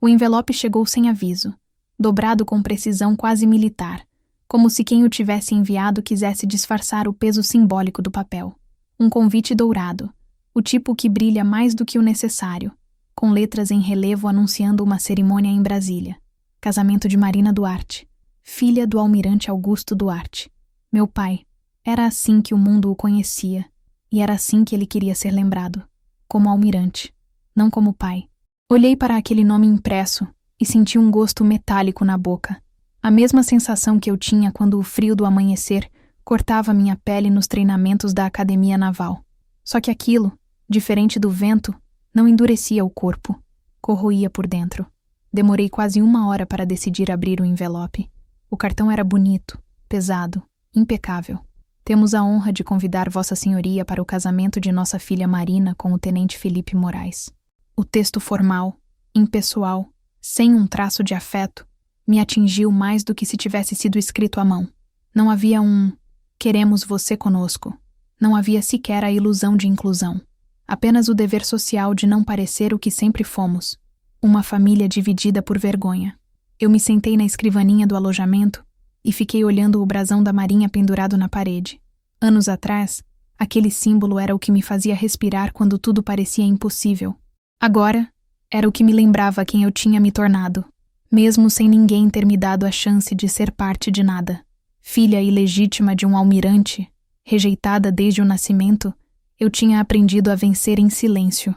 O envelope chegou sem aviso, dobrado com precisão quase militar, como se quem o tivesse enviado quisesse disfarçar o peso simbólico do papel. Um convite dourado, o tipo que brilha mais do que o necessário, com letras em relevo anunciando uma cerimônia em Brasília. Casamento de Marina Duarte, filha do almirante Augusto Duarte. Meu pai. Era assim que o mundo o conhecia, e era assim que ele queria ser lembrado, como almirante, não como pai. Olhei para aquele nome impresso e senti um gosto metálico na boca, a mesma sensação que eu tinha quando o frio do amanhecer cortava minha pele nos treinamentos da Academia Naval. Só que aquilo, diferente do vento, não endurecia o corpo, corroía por dentro. Demorei quase 1 hora para decidir abrir o envelope. O cartão era bonito, pesado, impecável. Temos a honra de convidar Vossa Senhoria para o casamento de nossa filha Marina com o tenente Felipe Moraes. O texto formal, impessoal, sem um traço de afeto, me atingiu mais do que se tivesse sido escrito à mão. Não havia um "queremos você conosco". Não havia sequer a ilusão de inclusão. Apenas o dever social de não parecer o que sempre fomos. Uma família dividida por vergonha. Eu me sentei na escrivaninha do alojamento e fiquei olhando o brasão da Marinha pendurado na parede. Anos atrás, aquele símbolo era o que me fazia respirar quando tudo parecia impossível. Agora, era o que me lembrava quem eu tinha me tornado, mesmo sem ninguém ter me dado a chance de ser parte de nada. Filha ilegítima de um almirante, rejeitada desde o nascimento, eu tinha aprendido a vencer em silêncio.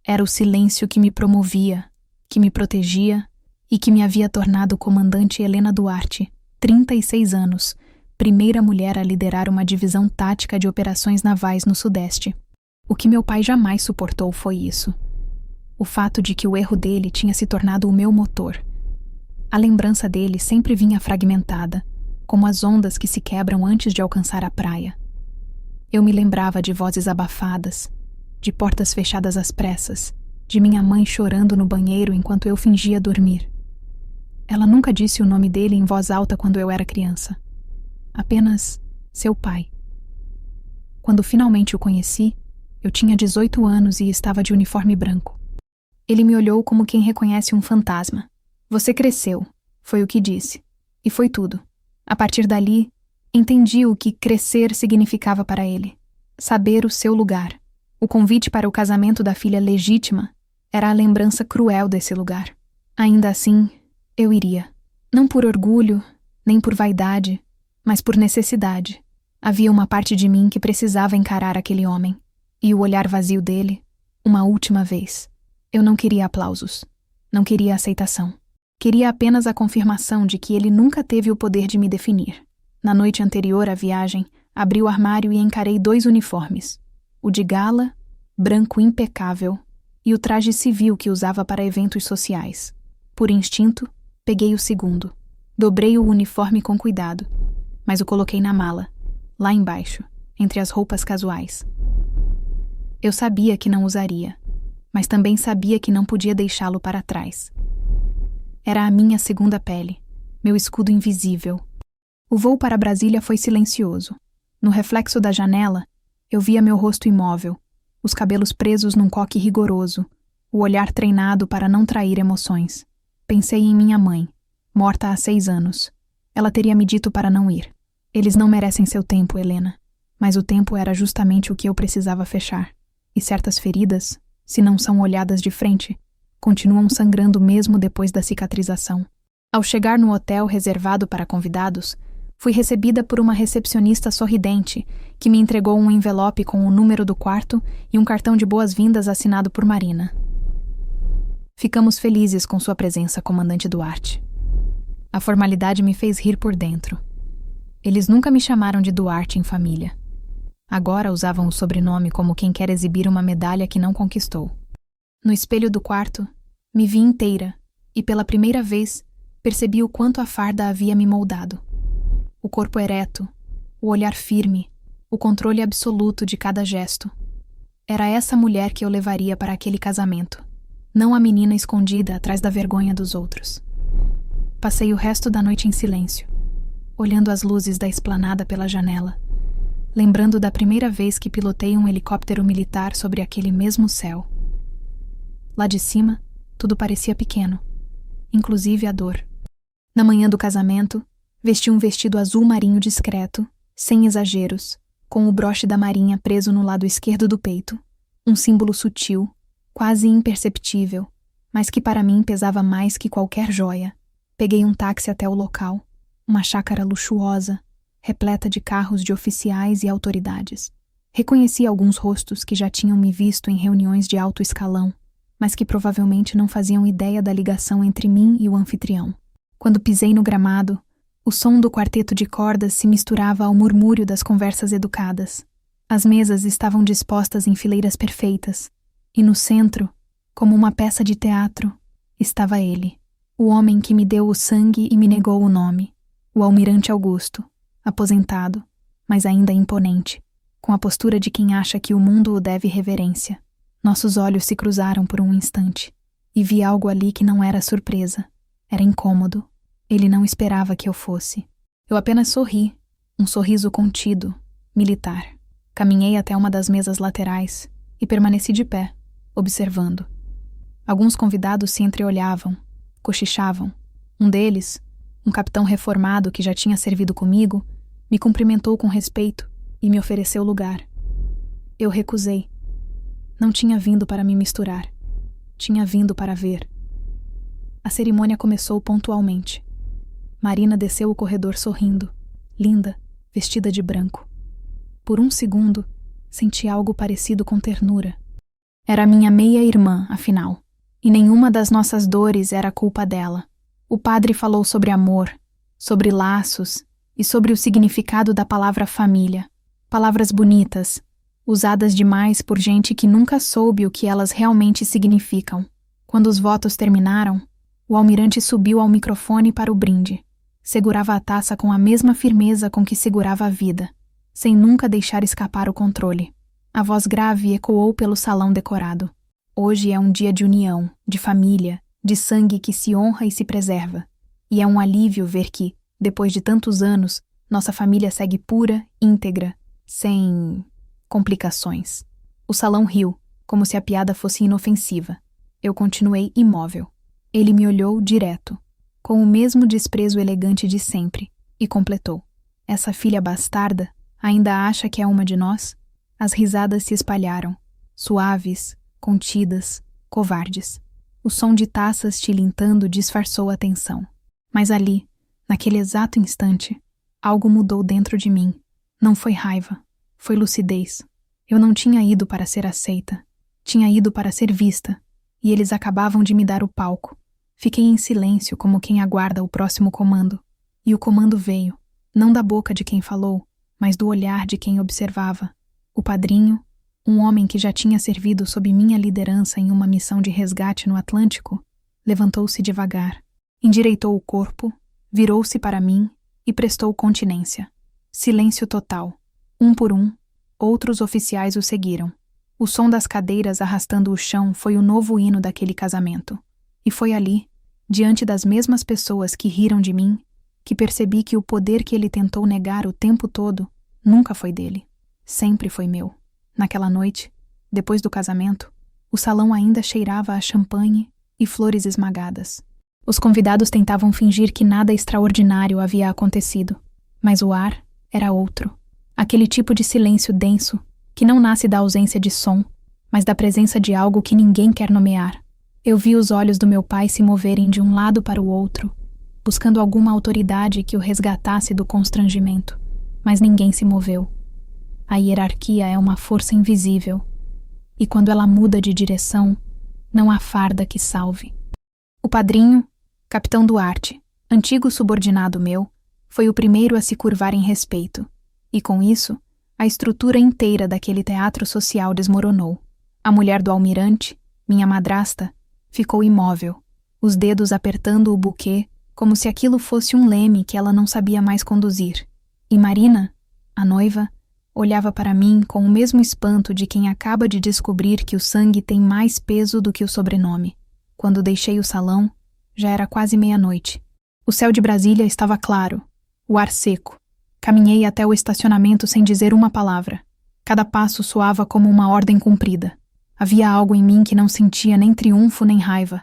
Era o silêncio que me promovia, que me protegia e que me havia tornado comandante Helena Duarte, 36 anos, primeira mulher a liderar uma divisão tática de operações navais no Sudeste. O que meu pai jamais suportou foi isso. O fato de que o erro dele tinha se tornado o meu motor. A lembrança dele sempre vinha fragmentada, como as ondas que se quebram antes de alcançar a praia. Eu me lembrava de vozes abafadas, de portas fechadas às pressas, de minha mãe chorando no banheiro enquanto eu fingia dormir. Ela nunca disse o nome dele em voz alta quando eu era criança. Apenas seu pai. Quando finalmente o conheci, eu tinha 18 anos e estava de uniforme branco. Ele me olhou como quem reconhece um fantasma. Você cresceu, foi o que disse. E foi tudo. A partir dali, entendi o que crescer significava para ele. Saber o seu lugar. O convite para o casamento da filha legítima era a lembrança cruel desse lugar. Ainda assim, eu iria. Não por orgulho, nem por vaidade, mas por necessidade. Havia uma parte de mim que precisava encarar aquele homem. E o olhar vazio dele, uma última vez. Eu não queria aplausos. Não queria aceitação. Queria apenas a confirmação de que ele nunca teve o poder de me definir. Na noite anterior à viagem, abri o armário e encarei 2 uniformes. O de gala, branco impecável, e o traje civil que usava para eventos sociais. Por instinto, peguei o segundo. Dobrei o uniforme com cuidado, mas o coloquei na mala, lá embaixo, entre as roupas casuais. Eu sabia que não usaria, mas também sabia que não podia deixá-lo para trás. Era a minha segunda pele, meu escudo invisível. O voo para Brasília foi silencioso. No reflexo da janela, eu via meu rosto imóvel, os cabelos presos num coque rigoroso, o olhar treinado para não trair emoções. Pensei em minha mãe, morta há 6 anos. Ela teria me dito para não ir. Eles não merecem seu tempo, Helena. Mas o tempo era justamente o que eu precisava fechar. E certas feridas, se não são olhadas de frente, continuam sangrando mesmo depois da cicatrização. Ao chegar no hotel reservado para convidados, fui recebida por uma recepcionista sorridente que me entregou um envelope com o número do quarto e um cartão de boas-vindas assinado por Marina. Ficamos felizes com sua presença, comandante Duarte. A formalidade me fez rir por dentro. Eles nunca me chamaram de Duarte em família. Agora usavam o sobrenome como quem quer exibir uma medalha que não conquistou. No espelho do quarto, me vi inteira e, pela primeira vez, percebi o quanto a farda havia me moldado. O corpo ereto, o olhar firme, o controle absoluto de cada gesto. Era essa mulher que eu levaria para aquele casamento, não a menina escondida atrás da vergonha dos outros. Passei o resto da noite em silêncio, olhando as luzes da esplanada pela janela, lembrando da primeira vez que pilotei um helicóptero militar sobre aquele mesmo céu. Lá de cima, tudo parecia pequeno, inclusive a dor. Na manhã do casamento, vesti um vestido azul marinho discreto, sem exageros, com o broche da marinha preso no lado esquerdo do peito, um símbolo sutil, quase imperceptível, mas que para mim pesava mais que qualquer joia. Peguei um táxi até o local, uma chácara luxuosa, repleta de carros de oficiais e autoridades. Reconheci alguns rostos que já tinham me visto em reuniões de alto escalão, mas que provavelmente não faziam ideia da ligação entre mim e o anfitrião. Quando pisei no gramado, o som do quarteto de cordas se misturava ao murmúrio das conversas educadas. As mesas estavam dispostas em fileiras perfeitas, e no centro, como uma peça de teatro, estava ele, o homem que me deu o sangue e me negou o nome, o almirante Augusto, aposentado, mas ainda imponente, com a postura de quem acha que o mundo o deve reverência. Nossos olhos se cruzaram por um instante, e vi algo ali que não era surpresa, era incômodo. Ele não esperava que eu fosse. Eu apenas sorri, um sorriso contido, militar. Caminhei até uma das mesas laterais e permaneci de pé, observando. Alguns convidados se entreolhavam, cochichavam. Um deles, um capitão reformado que já tinha servido comigo, me cumprimentou com respeito e me ofereceu lugar. Eu recusei. Não tinha vindo para me misturar. Tinha vindo para ver. A cerimônia começou pontualmente. Marina desceu o corredor sorrindo, linda, vestida de branco. Por um segundo, senti algo parecido com ternura. Era minha meia-irmã, afinal, e nenhuma das nossas dores era culpa dela. O padre falou sobre amor, sobre laços e sobre o significado da palavra família. Palavras bonitas, usadas demais por gente que nunca soube o que elas realmente significam. Quando os votos terminaram, o almirante subiu ao microfone para o brinde. Segurava a taça com a mesma firmeza com que segurava a vida, sem nunca deixar escapar o controle. A voz grave ecoou pelo salão decorado. Hoje é um dia de união, de família, de sangue que se honra e se preserva. E é um alívio ver que, depois de tantos anos, nossa família segue pura, íntegra, sem complicações. O salão riu, como se a piada fosse inofensiva. Eu continuei imóvel. Ele me olhou direto, com o mesmo desprezo elegante de sempre, e completou. Essa filha bastarda ainda acha que é uma de nós? As risadas se espalharam, suaves, contidas, covardes. O som de taças tilintando disfarçou a tensão. Mas ali, naquele exato instante, algo mudou dentro de mim. Não foi raiva, foi lucidez. Eu não tinha ido para ser aceita, tinha ido para ser vista, e eles acabavam de me dar o palco. Fiquei em silêncio como quem aguarda o próximo comando. E o comando veio, não da boca de quem falou, mas do olhar de quem observava. O padrinho, um homem que já tinha servido sob minha liderança em uma missão de resgate no Atlântico, levantou-se devagar, endireitou o corpo, virou-se para mim e prestou continência. Silêncio total. Um por um, outros oficiais o seguiram. O som das cadeiras arrastando o chão foi o novo hino daquele casamento. E foi ali, diante das mesmas pessoas que riram de mim, que percebi que o poder que ele tentou negar o tempo todo nunca foi dele. Sempre foi meu. Naquela noite, depois do casamento, o salão ainda cheirava a champanhe e flores esmagadas. Os convidados tentavam fingir que nada extraordinário havia acontecido, mas o ar era outro. Aquele tipo de silêncio denso, que não nasce da ausência de som, mas da presença de algo que ninguém quer nomear. Eu vi os olhos do meu pai se moverem de um lado para o outro, buscando alguma autoridade que o resgatasse do constrangimento, mas ninguém se moveu. A hierarquia é uma força invisível, e quando ela muda de direção, não há farda que salve. O padrinho, capitão Duarte, antigo subordinado meu, foi o primeiro a se curvar em respeito, e com isso, a estrutura inteira daquele teatro social desmoronou. A mulher do almirante, minha madrasta, ficou imóvel, os dedos apertando o buquê como se aquilo fosse um leme que ela não sabia mais conduzir. E Marina, a noiva, olhava para mim com o mesmo espanto de quem acaba de descobrir que o sangue tem mais peso do que o sobrenome. Quando deixei o salão, já era quase meia-noite. O céu de Brasília estava claro, o ar seco. Caminhei até o estacionamento sem dizer uma palavra. Cada passo soava como uma ordem cumprida. Havia algo em mim que não sentia nem triunfo nem raiva.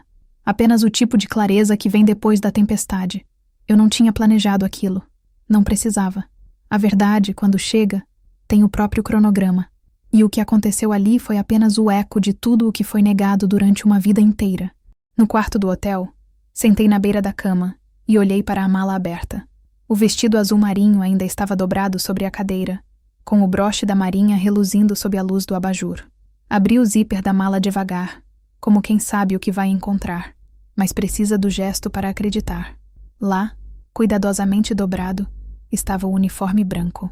Apenas o tipo de clareza que vem depois da tempestade. Eu não tinha planejado aquilo. Não precisava. A verdade, quando chega, tem o próprio cronograma. E o que aconteceu ali foi apenas o eco de tudo o que foi negado durante uma vida inteira. No quarto do hotel, sentei na beira da cama e olhei para a mala aberta. O vestido azul marinho ainda estava dobrado sobre a cadeira, com o broche da marinha reluzindo sob a luz do abajur. Abri o zíper da mala devagar, como quem sabe o que vai encontrar, mas precisa do gesto para acreditar. Lá, cuidadosamente dobrado, estava o uniforme branco.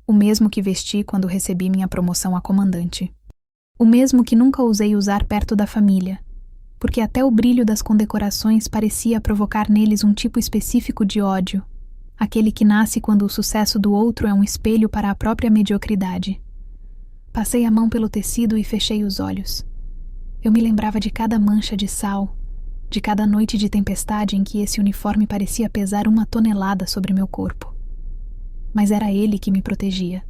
O mesmo que vesti quando recebi minha promoção a comandante. O mesmo que nunca ousei usar perto da família, porque até o brilho das condecorações parecia provocar neles um tipo específico de ódio, aquele que nasce quando o sucesso do outro é um espelho para a própria mediocridade. Passei a mão pelo tecido e fechei os olhos. Eu me lembrava de cada mancha de sal, de cada noite de tempestade em que esse uniforme parecia pesar 1 tonelada sobre meu corpo. Mas era ele que me protegia.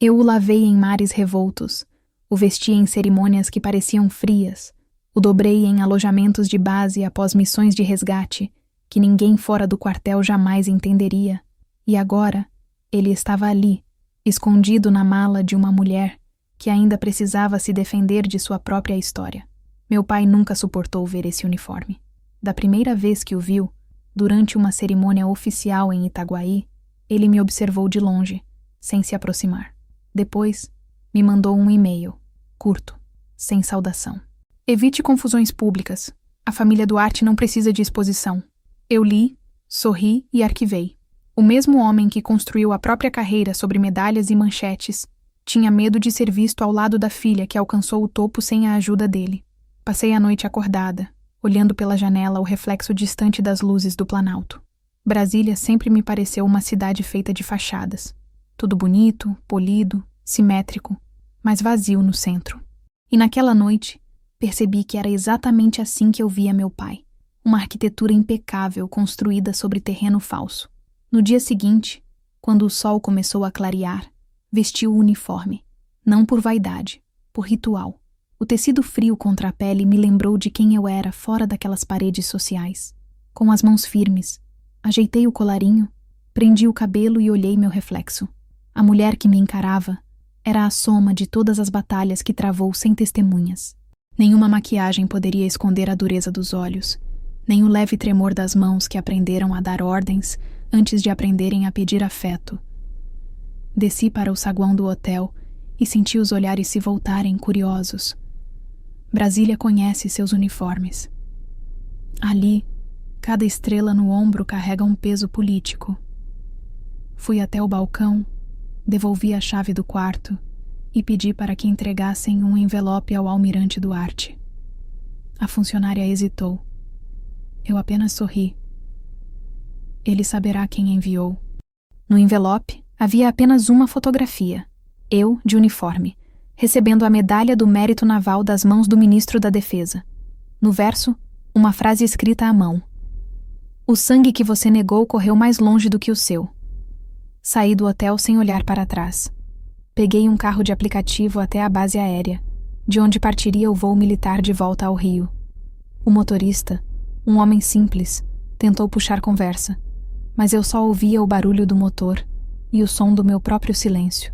Eu o lavei em mares revoltos, o vesti em cerimônias que pareciam frias, o dobrei em alojamentos de base após missões de resgate, que ninguém fora do quartel jamais entenderia. E agora, ele estava ali, escondido na mala de uma mulher que ainda precisava se defender de sua própria história. Meu pai nunca suportou ver esse uniforme. Da primeira vez que o viu, durante uma cerimônia oficial em Itaguaí, ele me observou de longe, sem se aproximar. Depois, me mandou um e-mail, curto, sem saudação. Evite confusões públicas. A família Duarte não precisa de exposição. Eu li, sorri e arquivei. O mesmo homem que construiu a própria carreira sobre medalhas e manchetes tinha medo de ser visto ao lado da filha que alcançou o topo sem a ajuda dele. Passei a noite acordada, olhando pela janela o reflexo distante das luzes do Planalto. Brasília sempre me pareceu uma cidade feita de fachadas. Tudo bonito, polido, simétrico, mas vazio no centro. E naquela noite, percebi que era exatamente assim que eu via meu pai. Uma arquitetura impecável construída sobre terreno falso. No dia seguinte, quando o sol começou a clarear, vesti o uniforme. Não por vaidade, por ritual. O tecido frio contra a pele me lembrou de quem eu era fora daquelas paredes sociais. Com as mãos firmes, ajeitei o colarinho, prendi o cabelo e olhei meu reflexo. A mulher que me encarava era a soma de todas as batalhas que travou sem testemunhas. Nenhuma maquiagem poderia esconder a dureza dos olhos, nem o leve tremor das mãos que aprenderam a dar ordens antes de aprenderem a pedir afeto. Desci para o saguão do hotel e senti os olhares se voltarem curiosos. Brasília conhece seus uniformes. Ali, cada estrela no ombro carrega um peso político. Fui até o balcão, devolvi a chave do quarto e pedi para que entregassem um envelope ao almirante Duarte. A funcionária hesitou. Eu apenas sorri. Ele saberá quem enviou. No envelope havia apenas uma fotografia. Eu, de uniforme, recebendo a medalha do mérito naval das mãos do ministro da Defesa. No verso, uma frase escrita à mão. O sangue que você negou correu mais longe do que o seu. Saí do hotel sem olhar para trás. Peguei um carro de aplicativo até a base aérea, de onde partiria o voo militar de volta ao Rio. O motorista, um homem simples, tentou puxar conversa, mas eu só ouvia o barulho do motor e o som do meu próprio silêncio.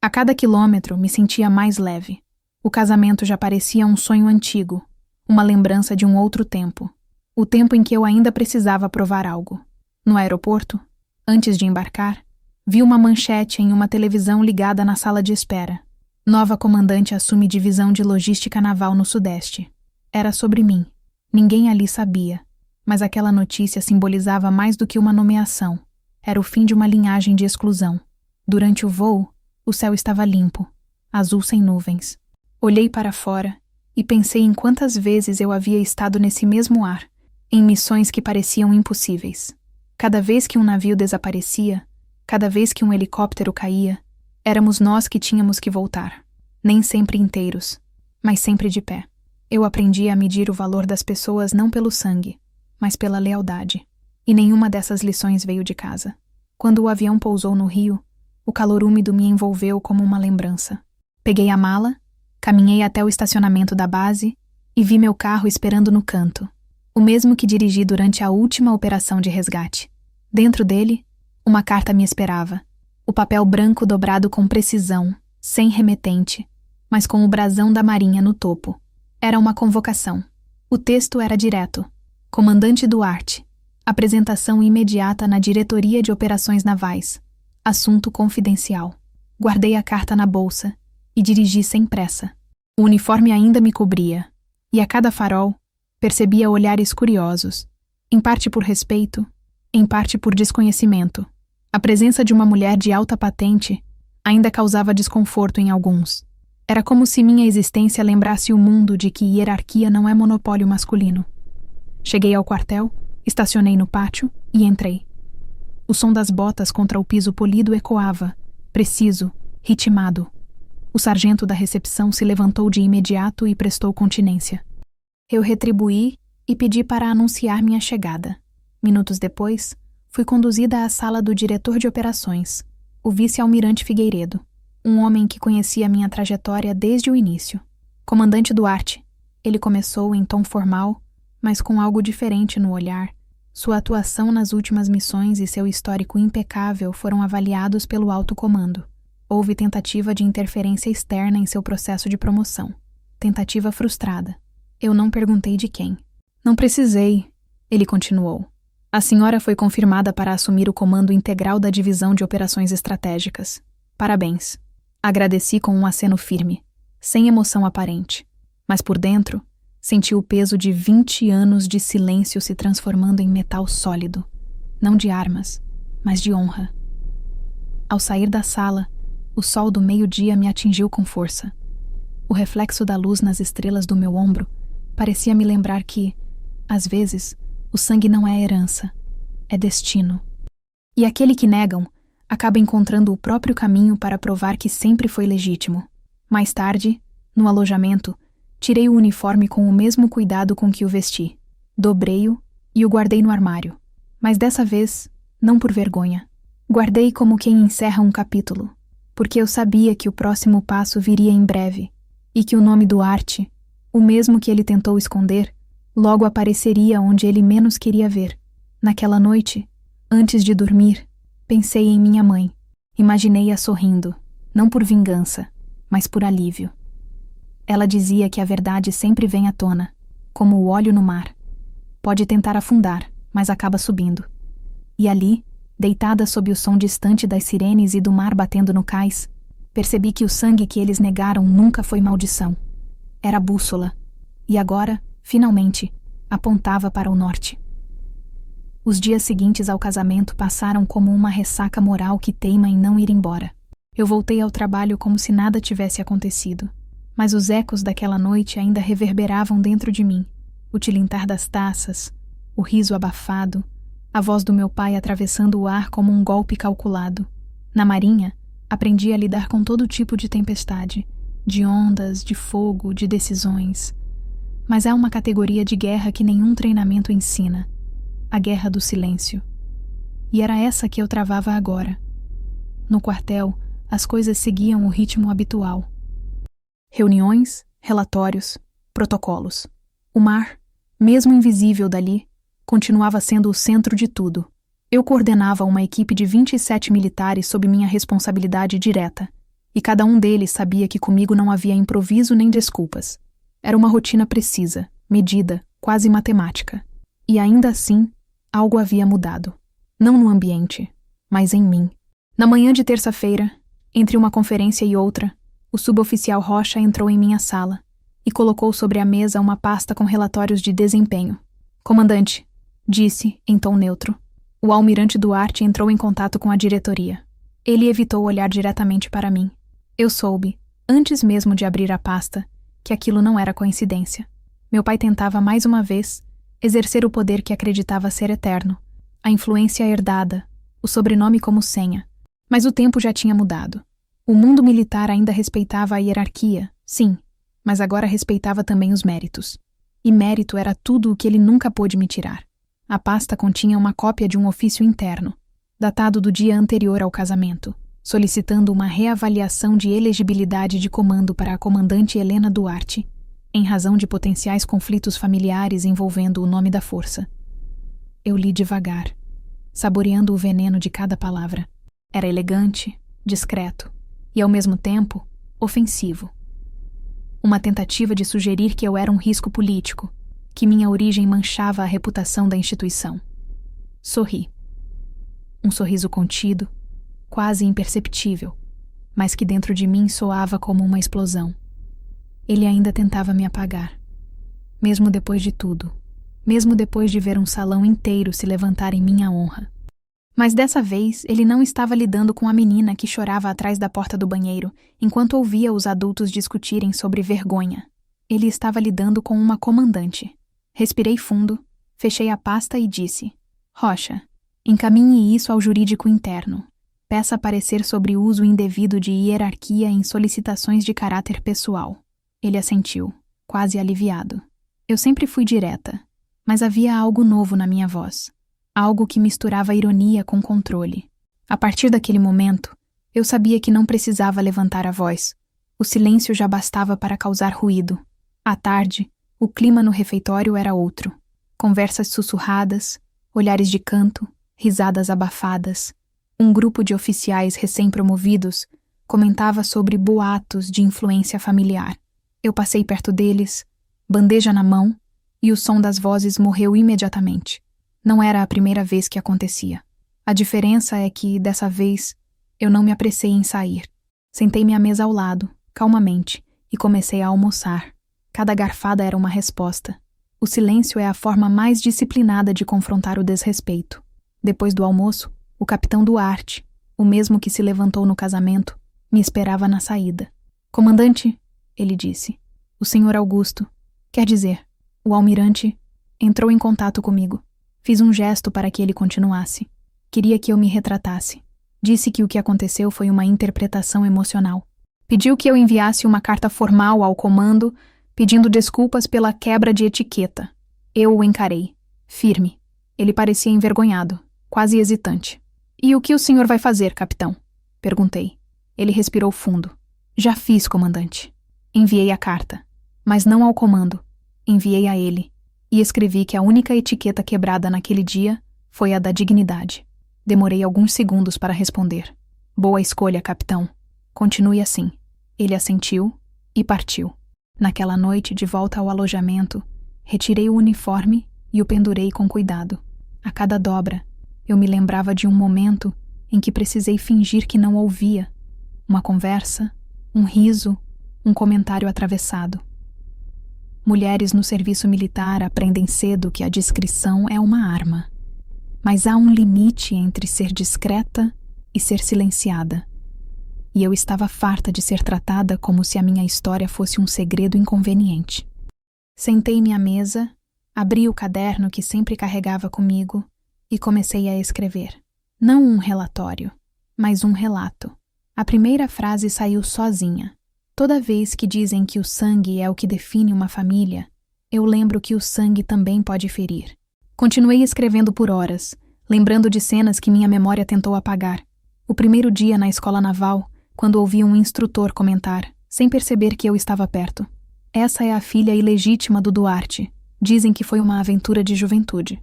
A cada quilômetro me sentia mais leve. O casamento já parecia um sonho antigo, uma lembrança de um outro tempo. O tempo em que eu ainda precisava provar algo. No aeroporto, antes de embarcar, vi uma manchete em uma televisão ligada na sala de espera. Nova comandante assume divisão de logística naval no Sudeste. Era sobre mim. Ninguém ali sabia, mas aquela notícia simbolizava mais do que uma nomeação. Era o fim de uma linhagem de exclusão. Durante o voo, o céu estava limpo, azul sem nuvens. Olhei para fora e pensei em quantas vezes eu havia estado nesse mesmo ar, em missões que pareciam impossíveis. Cada vez que um navio desaparecia, cada vez que um helicóptero caía, éramos nós que tínhamos que voltar. Nem sempre inteiros, mas sempre de pé. Eu aprendi a medir o valor das pessoas não pelo sangue, mas pela lealdade. E nenhuma dessas lições veio de casa. Quando o avião pousou no Rio, o calor úmido me envolveu como uma lembrança. Peguei a mala, caminhei até o estacionamento da base e vi meu carro esperando no canto, o mesmo que dirigi durante a última operação de resgate. Dentro dele, uma carta me esperava, o papel branco dobrado com precisão, sem remetente, mas com o brasão da Marinha no topo. Era uma convocação. O texto era direto. Comandante Duarte. Apresentação imediata na Diretoria de Operações Navais. Assunto confidencial. Guardei a carta na bolsa e dirigi sem pressa. O uniforme ainda me cobria, e a cada farol percebia olhares curiosos, em parte por respeito, em parte por desconhecimento. A presença de uma mulher de alta patente ainda causava desconforto em alguns. Era como se minha existência lembrasse o mundo de que hierarquia não é monopólio masculino. Cheguei ao quartel, estacionei no pátio e entrei. O som das botas contra o piso polido ecoava, preciso, ritmado. O sargento da recepção se levantou de imediato e prestou continência. Eu retribuí e pedi para anunciar minha chegada. Minutos depois, fui conduzida à sala do diretor de operações, o vice-almirante Figueiredo, um homem que conhecia minha trajetória desde o início. Comandante Duarte, ele começou em tom formal, mas com algo diferente no olhar. Sua atuação nas últimas missões e seu histórico impecável foram avaliados pelo alto comando. Houve tentativa de interferência externa em seu processo de promoção. Tentativa frustrada. Eu não perguntei de quem. Não precisei, ele continuou. A senhora foi confirmada para assumir o comando integral da Divisão de Operações Estratégicas. Parabéns. Agradeci com um aceno firme, sem emoção aparente. Mas por dentro, senti o peso de 20 anos de silêncio se transformando em metal sólido. Não de armas, mas de honra. Ao sair da sala, o sol do meio-dia me atingiu com força. O reflexo da luz nas estrelas do meu ombro parecia me lembrar que, às vezes, o sangue não é herança, é destino. E aquele que negam acaba encontrando o próprio caminho para provar que sempre foi legítimo. Mais tarde, no alojamento, tirei o uniforme com o mesmo cuidado com que o vesti. Dobrei-o e o guardei no armário. Mas dessa vez, não por vergonha. Guardei como quem encerra um capítulo, porque eu sabia que o próximo passo viria em breve, e que o nome Duarte, o mesmo que ele tentou esconder, logo apareceria onde ele menos queria ver. Naquela noite, antes de dormir, pensei em minha mãe. Imaginei-a sorrindo, não por vingança, mas por alívio. Ela dizia que a verdade sempre vem à tona, como o óleo no mar. Pode tentar afundar, mas acaba subindo. E ali, deitada sob o som distante das sirenes e do mar batendo no cais, percebi que o sangue que eles negaram nunca foi maldição. Era bússola. E agora, finalmente, apontava para o norte. Os dias seguintes ao casamento passaram como uma ressaca moral que teima em não ir embora. Eu voltei ao trabalho como se nada tivesse acontecido, mas os ecos daquela noite ainda reverberavam dentro de mim. O tilintar das taças, o riso abafado, a voz do meu pai atravessando o ar como um golpe calculado. Na Marinha, aprendi a lidar com todo tipo de tempestade, de ondas, de fogo, de decisões. Mas há uma categoria de guerra que nenhum treinamento ensina: a guerra do silêncio. E era essa que eu travava agora. No quartel, as coisas seguiam o ritmo habitual. Reuniões, relatórios, protocolos. O mar, mesmo invisível dali, continuava sendo o centro de tudo. Eu coordenava uma equipe de 27 militares sob minha responsabilidade direta, e cada um deles sabia que comigo não havia improviso nem desculpas. Era uma rotina precisa, medida, quase matemática. E ainda assim, algo havia mudado. Não no ambiente, mas em mim. Na manhã de terça-feira, entre uma conferência e outra, o suboficial Rocha entrou em minha sala e colocou sobre a mesa uma pasta com relatórios de desempenho. Comandante, disse, em tom neutro. O almirante Duarte entrou em contato com a diretoria. Ele evitou olhar diretamente para mim. Eu soube, antes mesmo de abrir a pasta, que aquilo não era coincidência. Meu pai tentava mais uma vez exercer o poder que acreditava ser eterno, a influência herdada, o sobrenome como senha. Mas o tempo já tinha mudado. O mundo militar ainda respeitava a hierarquia, sim, mas agora respeitava também os méritos. E mérito era tudo o que ele nunca pôde me tirar. A pasta continha uma cópia de um ofício interno, datado do dia anterior ao casamento, solicitando uma reavaliação de elegibilidade de comando para a comandante Helena Duarte em razão de potenciais conflitos familiares envolvendo o nome da força. Eu li devagar, saboreando o veneno de cada palavra. Era elegante, discreto e, ao mesmo tempo, ofensivo. Uma tentativa de sugerir que eu era um risco político, que minha origem manchava a reputação da instituição. Sorri. Um sorriso contido, quase imperceptível, mas que dentro de mim soava como uma explosão. Ele ainda tentava me apagar. Mesmo depois de tudo, mesmo depois de ver um salão inteiro se levantar em minha honra. Mas dessa vez ele não estava lidando com a menina que chorava atrás da porta do banheiro, enquanto ouvia os adultos discutirem sobre vergonha. Ele estava lidando com uma comandante. Respirei fundo, fechei a pasta e disse: Rocha, encaminhe isso ao jurídico interno. Peça parecer sobre uso indevido de hierarquia em solicitações de caráter pessoal. Ele assentiu, quase aliviado. Eu sempre fui direta, mas havia algo novo na minha voz. Algo que misturava ironia com controle. A partir daquele momento, eu sabia que não precisava levantar a voz. O silêncio já bastava para causar ruído. À tarde, o clima no refeitório era outro. Conversas sussurradas, olhares de canto, risadas abafadas. Um grupo de oficiais recém-promovidos comentava sobre boatos de influência familiar. Eu passei perto deles, bandeja na mão, e o som das vozes morreu imediatamente. Não era a primeira vez que acontecia. A diferença é que, dessa vez, eu não me apressei em sair. Sentei-me à mesa ao lado, calmamente, e comecei a almoçar. Cada garfada era uma resposta. O silêncio é a forma mais disciplinada de confrontar o desrespeito. Depois do almoço, o capitão Duarte, o mesmo que se levantou no casamento, me esperava na saída. Comandante, ele disse, o senhor Augusto, quer dizer, o almirante, entrou em contato comigo. Fiz um gesto para que ele continuasse. Queria que eu me retratasse. Disse que o que aconteceu foi uma interpretação emocional. Pediu que eu enviasse uma carta formal ao comando, pedindo desculpas pela quebra de etiqueta. Eu o encarei, firme. Ele parecia envergonhado, quase hesitante. E o que o senhor vai fazer, capitão? Perguntei. Ele respirou fundo. Já fiz, comandante. Enviei a carta, mas não ao comando. Enviei a ele. E escrevi que a única etiqueta quebrada naquele dia foi a da dignidade. Demorei alguns segundos para responder. Boa escolha, capitão. Continue assim. Ele assentiu e partiu. Naquela noite, de volta ao alojamento, retirei o uniforme e o pendurei com cuidado. A cada dobra, eu me lembrava de um momento em que precisei fingir que não ouvia. Uma conversa, um riso, um comentário atravessado. Mulheres no serviço militar aprendem cedo que a discrição é uma arma. Mas há um limite entre ser discreta e ser silenciada. E eu estava farta de ser tratada como se a minha história fosse um segredo inconveniente. Sentei-me à mesa, abri o caderno que sempre carregava comigo e comecei a escrever. Não um relatório, mas um relato. A primeira frase saiu sozinha. Toda vez que dizem que o sangue é o que define uma família, eu lembro que o sangue também pode ferir. Continuei escrevendo por horas, lembrando de cenas que minha memória tentou apagar. O primeiro dia na escola naval, quando ouvi um instrutor comentar, sem perceber que eu estava perto. Essa é a filha ilegítima do Duarte. Dizem que foi uma aventura de juventude.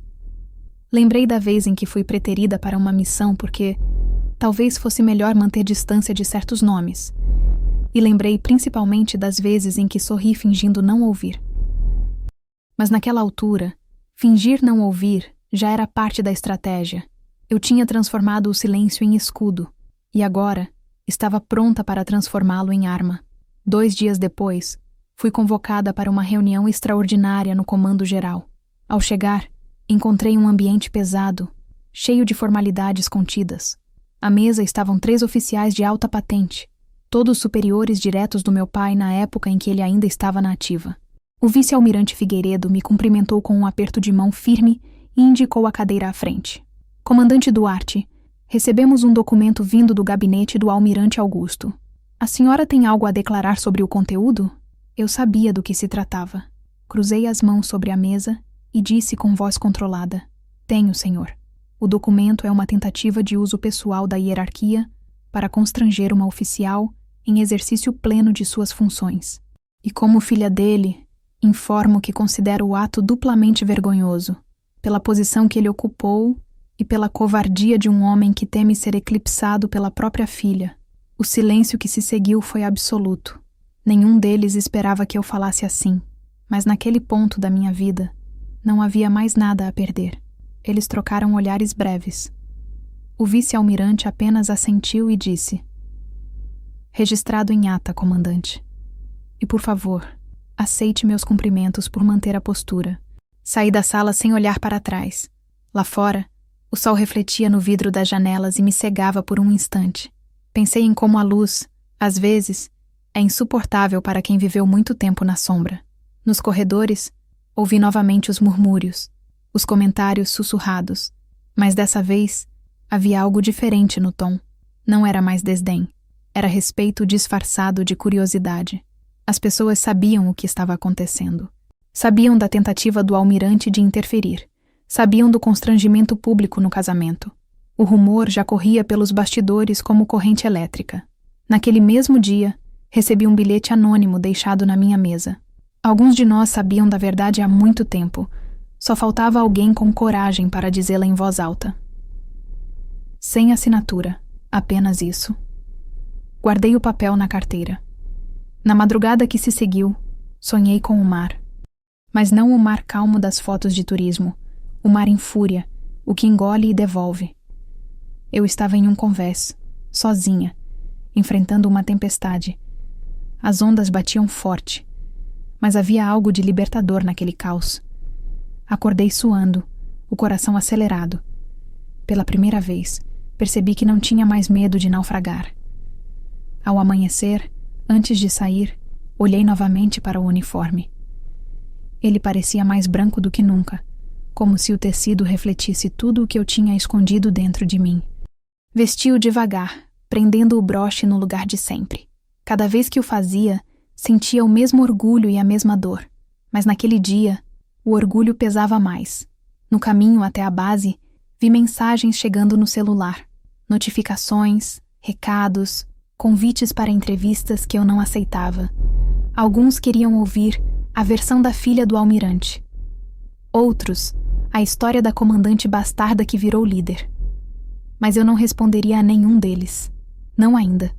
Lembrei da vez em que fui preterida para uma missão porque talvez fosse melhor manter distância de certos nomes. E lembrei principalmente das vezes em que sorri fingindo não ouvir. Mas naquela altura, fingir não ouvir já era parte da estratégia. Eu tinha transformado o silêncio em escudo, e agora estava pronta para transformá-lo em arma. 2 dias depois, fui convocada para uma reunião extraordinária no Comando Geral. Ao chegar, encontrei um ambiente pesado, cheio de formalidades contidas. À mesa estavam 3 oficiais de alta patente, todos superiores diretos do meu pai na época em que ele ainda estava na ativa. O vice-almirante Figueiredo me cumprimentou com um aperto de mão firme e indicou a cadeira à frente. Comandante Duarte, recebemos um documento vindo do gabinete do almirante Augusto. A senhora tem algo a declarar sobre o conteúdo? Eu sabia do que se tratava. Cruzei as mãos sobre a mesa e disse com voz controlada: Tenho, senhor. O documento é uma tentativa de uso pessoal da hierarquia para constranger uma oficial em exercício pleno de suas funções. E como filha dele, Informo que considero o ato duplamente vergonhoso, pela posição que ele ocupou e pela covardia de um homem que teme ser eclipsado pela própria filha. O silêncio que se seguiu foi absoluto. Nenhum deles esperava que eu falasse assim, mas naquele ponto da minha vida, não havia mais nada a perder. Eles trocaram olhares breves. O vice-almirante apenas assentiu e disse: "Registrado em ata, comandante. E por favor, aceite meus cumprimentos por manter a postura." Saí da sala sem olhar para trás. Lá fora, o sol refletia no vidro das janelas e me cegava por um instante. Pensei em como a luz, às vezes, é insuportável para quem viveu muito tempo na sombra. Nos corredores, ouvi novamente os murmúrios, os comentários sussurrados, mas dessa vez havia algo diferente no tom. Não era mais desdém, era respeito disfarçado de curiosidade. As pessoas sabiam o que estava acontecendo. Sabiam da tentativa do almirante de interferir. Sabiam do constrangimento público no casamento. O rumor já corria pelos bastidores como corrente elétrica. Naquele mesmo dia, recebi um bilhete anônimo deixado na minha mesa. Alguns de nós sabiam da verdade há muito tempo. Só faltava alguém com coragem para dizê-la em voz alta. Sem assinatura, apenas isso. Guardei o papel na carteira. Na madrugada que se seguiu, sonhei com o mar. Mas não o mar calmo das fotos de turismo, o mar em fúria, o que engole e devolve. Eu estava em um convés, sozinha, enfrentando uma tempestade. As ondas batiam forte, mas havia algo de libertador naquele caos. Acordei suando, o coração acelerado. Pela primeira vez, percebi que não tinha mais medo de naufragar. Ao amanhecer, antes de sair, olhei novamente para o uniforme. Ele parecia mais branco do que nunca, como se o tecido refletisse tudo o que eu tinha escondido dentro de mim. Vesti-o devagar, prendendo o broche no lugar de sempre. Cada vez que o fazia, sentia o mesmo orgulho e a mesma dor. Mas naquele dia, o orgulho pesava mais. No caminho até a base, vi mensagens chegando no celular. Notificações, recados, convites para entrevistas que eu não aceitava. Alguns queriam ouvir a versão da filha do almirante. Outros, a história da comandante bastarda que virou líder. Mas eu não responderia a nenhum deles. Não ainda.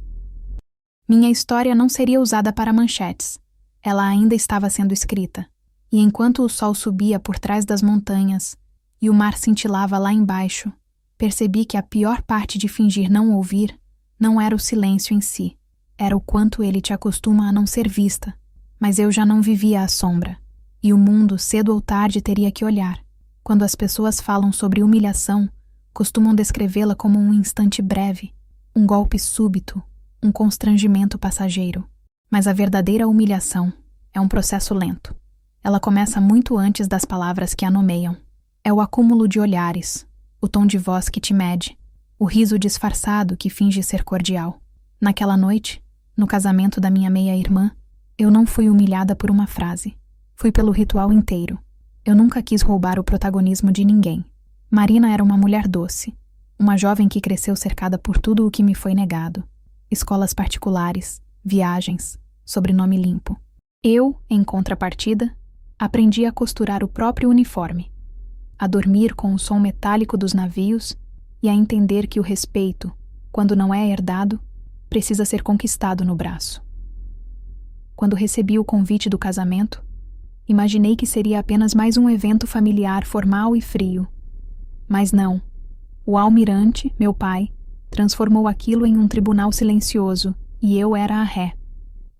Minha história não seria usada para manchetes. Ela ainda estava sendo escrita. E enquanto o sol subia por trás das montanhas e o mar cintilava lá embaixo, percebi que a pior parte de fingir não ouvir não era o silêncio em si. Era o quanto ele te acostuma a não ser vista. Mas eu já não vivia à sombra, e o mundo, cedo ou tarde, teria que olhar. Quando as pessoas falam sobre humilhação, costumam descrevê-la como um instante breve, um golpe súbito, um constrangimento passageiro. Mas a verdadeira humilhação é um processo lento. Ela começa muito antes das palavras que a nomeiam. É o acúmulo de olhares, o tom de voz que te mede, o riso disfarçado que finge ser cordial. Naquela noite, no casamento da minha meia-irmã, eu não fui humilhada por uma frase. Fui pelo ritual inteiro. Eu nunca quis roubar o protagonismo de ninguém. Marina era uma mulher doce. Uma jovem que cresceu cercada por tudo o que me foi negado. Escolas particulares, viagens, sobrenome limpo. Eu, em contrapartida, aprendi a costurar o próprio uniforme. A dormir com o som metálico dos navios e a entender que o respeito, quando não é herdado, precisa ser conquistado no braço. Quando recebi o convite do casamento, imaginei que seria apenas mais um evento familiar formal e frio. Mas não. O almirante, meu pai, transformou aquilo em um tribunal silencioso e eu era a ré.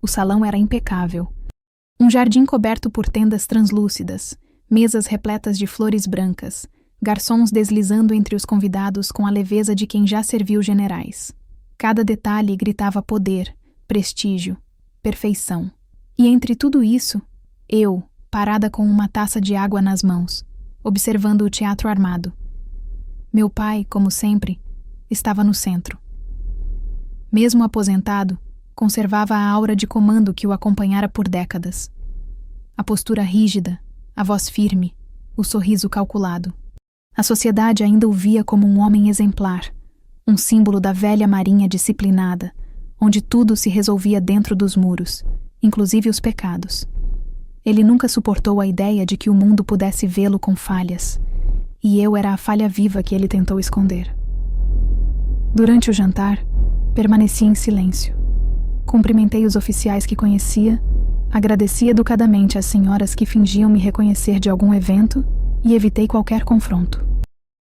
O salão era impecável. Um jardim coberto por tendas translúcidas, mesas repletas de flores brancas, garçons deslizando entre os convidados com a leveza de quem já serviu generais. Cada detalhe gritava poder, prestígio, perfeição. E entre tudo isso, eu, parada com uma taça de água nas mãos, observando o teatro armado. Meu pai, como sempre, estava no centro. Mesmo aposentado, conservava a aura de comando que o acompanhara por décadas. A postura rígida, a voz firme, o sorriso calculado. A sociedade ainda o via como um homem exemplar, um símbolo da velha marinha disciplinada, onde tudo se resolvia dentro dos muros, inclusive os pecados. Ele nunca suportou a ideia de que o mundo pudesse vê-lo com falhas, e eu era a falha viva que ele tentou esconder. Durante o jantar, permaneci em silêncio. Cumprimentei os oficiais que conhecia, agradeci educadamente às senhoras que fingiam me reconhecer de algum evento e evitei qualquer confronto.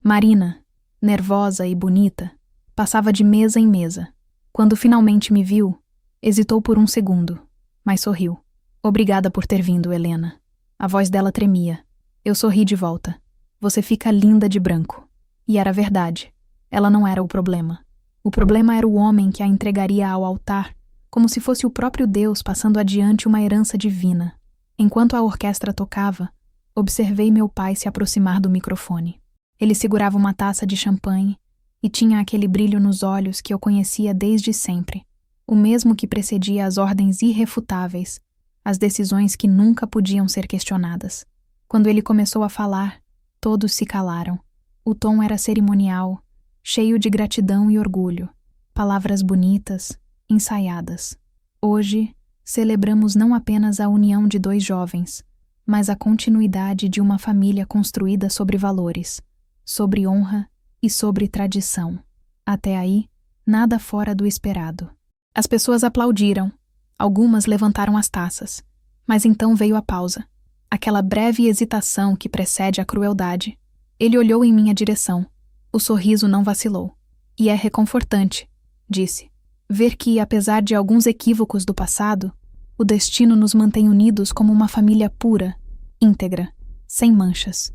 Marina, nervosa e bonita, passava de mesa em mesa. Quando finalmente me viu, hesitou por um segundo, mas sorriu. Obrigada por ter vindo, Helena. A voz dela tremia. Eu sorri de volta. Você fica linda de branco. E era verdade. Ela não era o problema. O problema era o homem que a entregaria ao altar, como se fosse o próprio Deus passando adiante uma herança divina. Enquanto a orquestra tocava, observei meu pai se aproximar do microfone. Ele segurava uma taça de champanhe e tinha aquele brilho nos olhos que eu conhecia desde sempre, o mesmo que precedia as ordens irrefutáveis, as decisões que nunca podiam ser questionadas. Quando ele começou a falar, todos se calaram. O tom era cerimonial, cheio de gratidão e orgulho. Palavras bonitas, ensaiadas. Hoje, celebramos não apenas a união de dois jovens, mas a continuidade de uma família construída sobre valores, sobre honra e sobre tradição. Até aí, nada fora do esperado. As pessoas aplaudiram. Algumas levantaram as taças, mas então veio a pausa, aquela breve hesitação que precede a crueldade. Ele olhou em minha direção. O sorriso não vacilou. E é reconfortante, disse, ver que, apesar de alguns equívocos do passado, o destino nos mantém unidos como uma família pura, íntegra, sem manchas.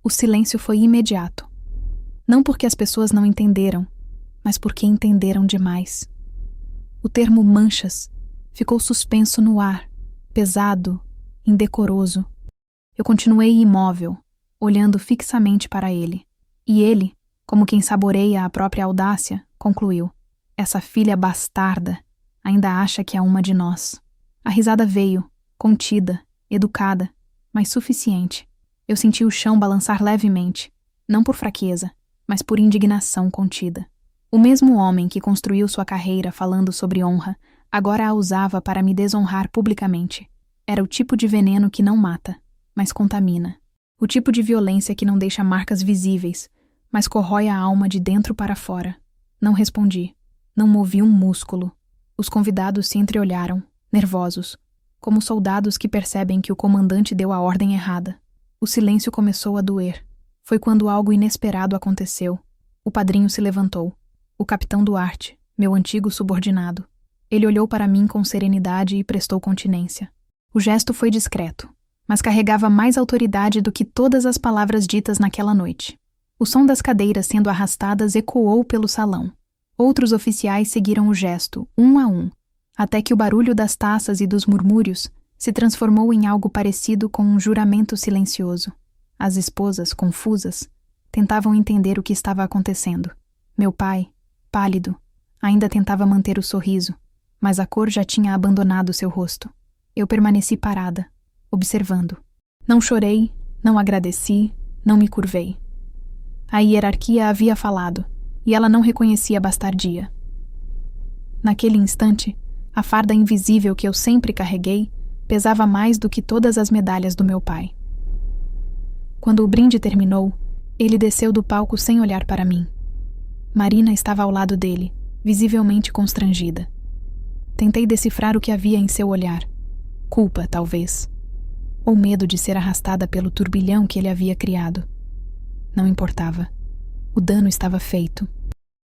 O silêncio foi imediato. Não porque as pessoas não entenderam, mas porque entenderam demais. O termo manchas ficou suspenso no ar, pesado, indecoroso. Eu continuei imóvel, olhando fixamente para ele. E ele, como quem saboreia a própria audácia, concluiu: essa filha bastarda ainda acha que é uma de nós. A risada veio, contida, educada, mas suficiente. Eu senti o chão balançar levemente, não por fraqueza, mas por indignação contida. O mesmo homem que construiu sua carreira falando sobre honra, agora a usava para me desonrar publicamente. Era o tipo de veneno que não mata, mas contamina. O tipo de violência que não deixa marcas visíveis, mas corrói a alma de dentro para fora. Não respondi. Não movi um músculo. Os convidados se entreolharam, nervosos, como soldados que percebem que o comandante deu a ordem errada. O silêncio começou a doer. Foi quando algo inesperado aconteceu. O padrinho se levantou. O capitão Duarte, meu antigo subordinado. Ele olhou para mim com serenidade e prestou continência. O gesto foi discreto, mas carregava mais autoridade do que todas as palavras ditas naquela noite. O som das cadeiras sendo arrastadas ecoou pelo salão. Outros oficiais seguiram o gesto, um a um, até que o barulho das taças e dos murmúrios se transformou em algo parecido com um juramento silencioso. As esposas, confusas, tentavam entender o que estava acontecendo. Meu pai, pálido, ainda tentava manter o sorriso, mas a cor já tinha abandonado seu rosto. Eu permaneci parada, observando. Não chorei, não agradeci, não me curvei. A hierarquia havia falado, e ela não reconhecia a bastardia. Naquele instante, a farda invisível que eu sempre carreguei pesava mais do que todas as medalhas do meu pai. Quando o brinde terminou, ele desceu do palco sem olhar para mim. Marina estava ao lado dele, visivelmente constrangida. Tentei decifrar o que havia em seu olhar. Culpa, talvez. Ou medo de ser arrastada pelo turbilhão que ele havia criado. Não importava. O dano estava feito.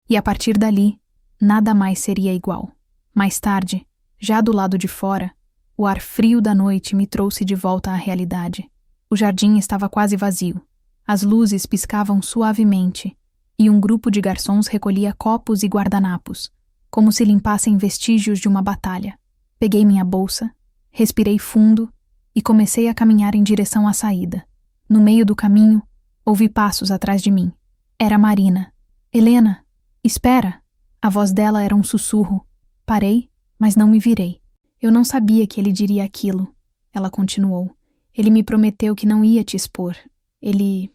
E a partir dali, nada mais seria igual. Mais tarde, já do lado de fora, o ar frio da noite me trouxe de volta à realidade. O jardim estava quase vazio. As luzes piscavam suavemente, e um grupo de garçons recolhia copos e guardanapos, como se limpassem vestígios de uma batalha. Peguei minha bolsa, respirei fundo e comecei a caminhar em direção à saída. No meio do caminho, ouvi passos atrás de mim. Era Marina. Helena, espera! A voz dela era um sussurro. Parei, mas não me virei. Eu não sabia que ele diria aquilo. Ela continuou. Ele me prometeu que não ia te expor. Ele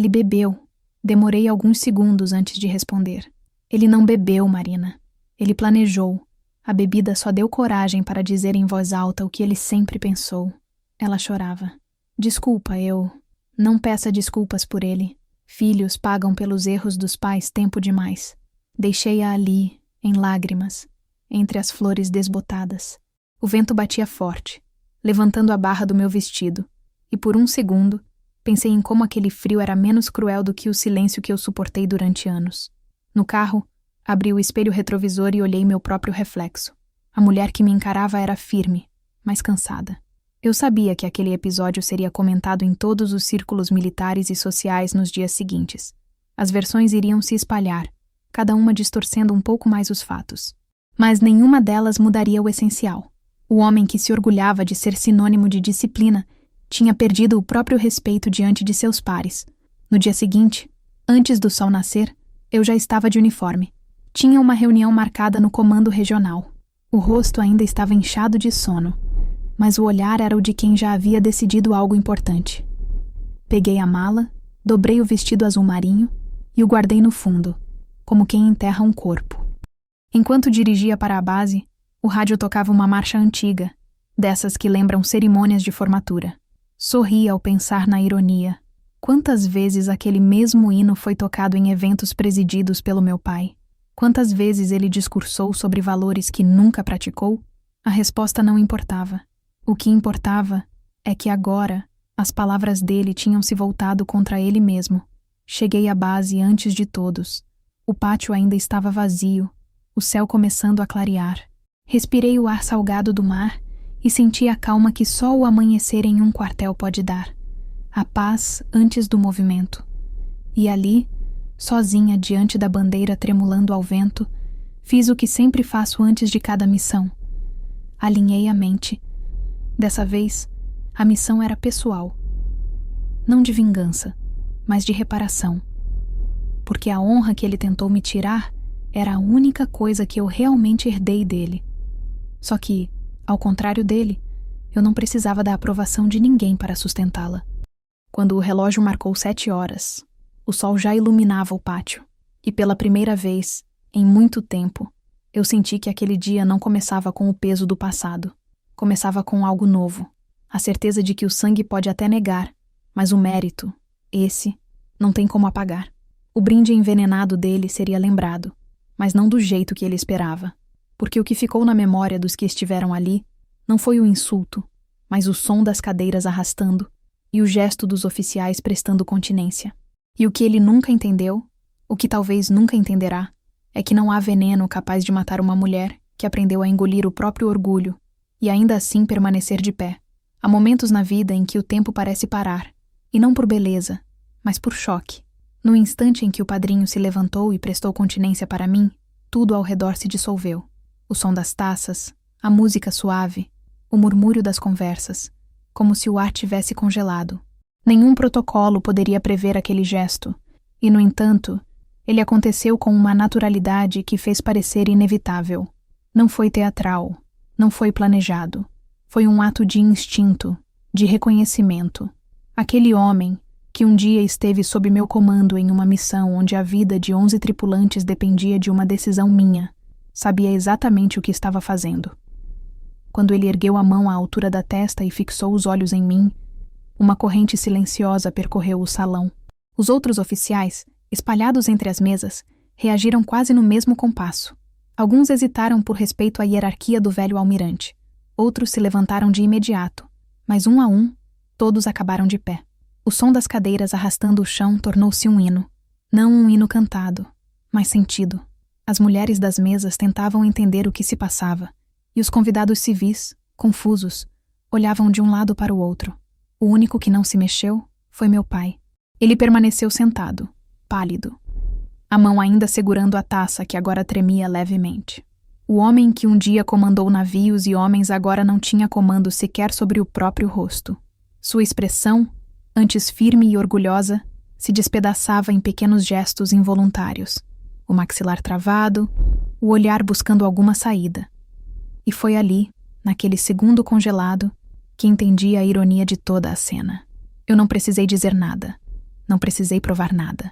bebeu. Demorei alguns segundos antes de responder. Ele não bebeu, Marina. Ele planejou. A bebida só deu coragem para dizer em voz alta o que ele sempre pensou. Ela chorava. Desculpa, eu... Não peça desculpas por ele. Filhos pagam pelos erros dos pais tempo demais. Deixei-a ali, em lágrimas, entre as flores desbotadas. O vento batia forte, levantando a barra do meu vestido, e por um segundo, pensei em como aquele frio era menos cruel do que o silêncio que eu suportei durante anos. No carro, abri o espelho retrovisor e olhei meu próprio reflexo. A mulher que me encarava era firme, mas cansada. Eu sabia que aquele episódio seria comentado em todos os círculos militares e sociais nos dias seguintes. As versões iriam se espalhar, cada uma distorcendo um pouco mais os fatos. Mas nenhuma delas mudaria o essencial. O homem que se orgulhava de ser sinônimo de disciplina tinha perdido o próprio respeito diante de seus pares. No dia seguinte, antes do sol nascer, eu já estava de uniforme. Tinha uma reunião marcada no comando regional. O rosto ainda estava inchado de sono, mas o olhar era o de quem já havia decidido algo importante. Peguei a mala, dobrei o vestido azul marinho e o guardei no fundo, como quem enterra um corpo. Enquanto dirigia para a base, o rádio tocava uma marcha antiga, dessas que lembram cerimônias de formatura. Sorri ao pensar na ironia. Quantas vezes aquele mesmo hino foi tocado em eventos presididos pelo meu pai? Quantas vezes ele discursou sobre valores que nunca praticou? A resposta não importava. O que importava é que agora as palavras dele tinham se voltado contra ele mesmo. Cheguei à base antes de todos. O pátio ainda estava vazio, o céu começando a clarear. Respirei o ar salgado do mar e senti a calma que só o amanhecer em um quartel pode dar. A paz antes do movimento. E ali, sozinha diante da bandeira tremulando ao vento, fiz o que sempre faço antes de cada missão. Alinhei a mente. Dessa vez, a missão era pessoal. Não de vingança, mas de reparação. Porque a honra que ele tentou me tirar era a única coisa que eu realmente herdei dele. Só que, ao contrário dele, eu não precisava da aprovação de ninguém para sustentá-la. Quando o relógio marcou 7 horas, o sol já iluminava o pátio, e pela primeira vez, em muito tempo, eu senti que aquele dia não começava com o peso do passado. Começava com algo novo, a certeza de que o sangue pode até negar, mas o mérito, esse, não tem como apagar. O brinde envenenado dele seria lembrado, mas não do jeito que ele esperava, porque o que ficou na memória dos que estiveram ali não foi o insulto, mas o som das cadeiras arrastando e o gesto dos oficiais prestando continência. E o que ele nunca entendeu, o que talvez nunca entenderá, é que não há veneno capaz de matar uma mulher que aprendeu a engolir o próprio orgulho e ainda assim permanecer de pé. Há momentos na vida em que o tempo parece parar, e não por beleza, mas por choque. No instante em que o padrinho se levantou e prestou continência para mim, tudo ao redor se dissolveu. O som das taças, a música suave, o murmúrio das conversas, como se o ar tivesse congelado. Nenhum protocolo poderia prever aquele gesto, e, no entanto, ele aconteceu com uma naturalidade que fez parecer inevitável. Não foi teatral, não foi planejado. Foi um ato de instinto, de reconhecimento. Aquele homem, que um dia esteve sob meu comando em uma missão onde a vida de 11 tripulantes dependia de uma decisão minha, sabia exatamente o que estava fazendo. Quando ele ergueu a mão à altura da testa e fixou os olhos em mim, uma corrente silenciosa percorreu o salão. Os outros oficiais, espalhados entre as mesas, reagiram quase no mesmo compasso. Alguns hesitaram por respeito à hierarquia do velho almirante. Outros se levantaram de imediato, mas um a um, todos acabaram de pé. O som das cadeiras arrastando o chão tornou-se um hino. Não um hino cantado, mas sentido. As mulheres das mesas tentavam entender o que se passava, e os convidados civis, confusos, olhavam de um lado para o outro. O único que não se mexeu foi meu pai. Ele permaneceu sentado, pálido, a mão ainda segurando a taça que agora tremia levemente. O homem que um dia comandou navios e homens agora não tinha comando sequer sobre o próprio rosto. Sua expressão, antes firme e orgulhosa, se despedaçava em pequenos gestos involuntários. O maxilar travado, o olhar buscando alguma saída. E foi ali, naquele segundo congelado, que entendi a ironia de toda a cena. Eu não precisei dizer nada. Não precisei provar nada.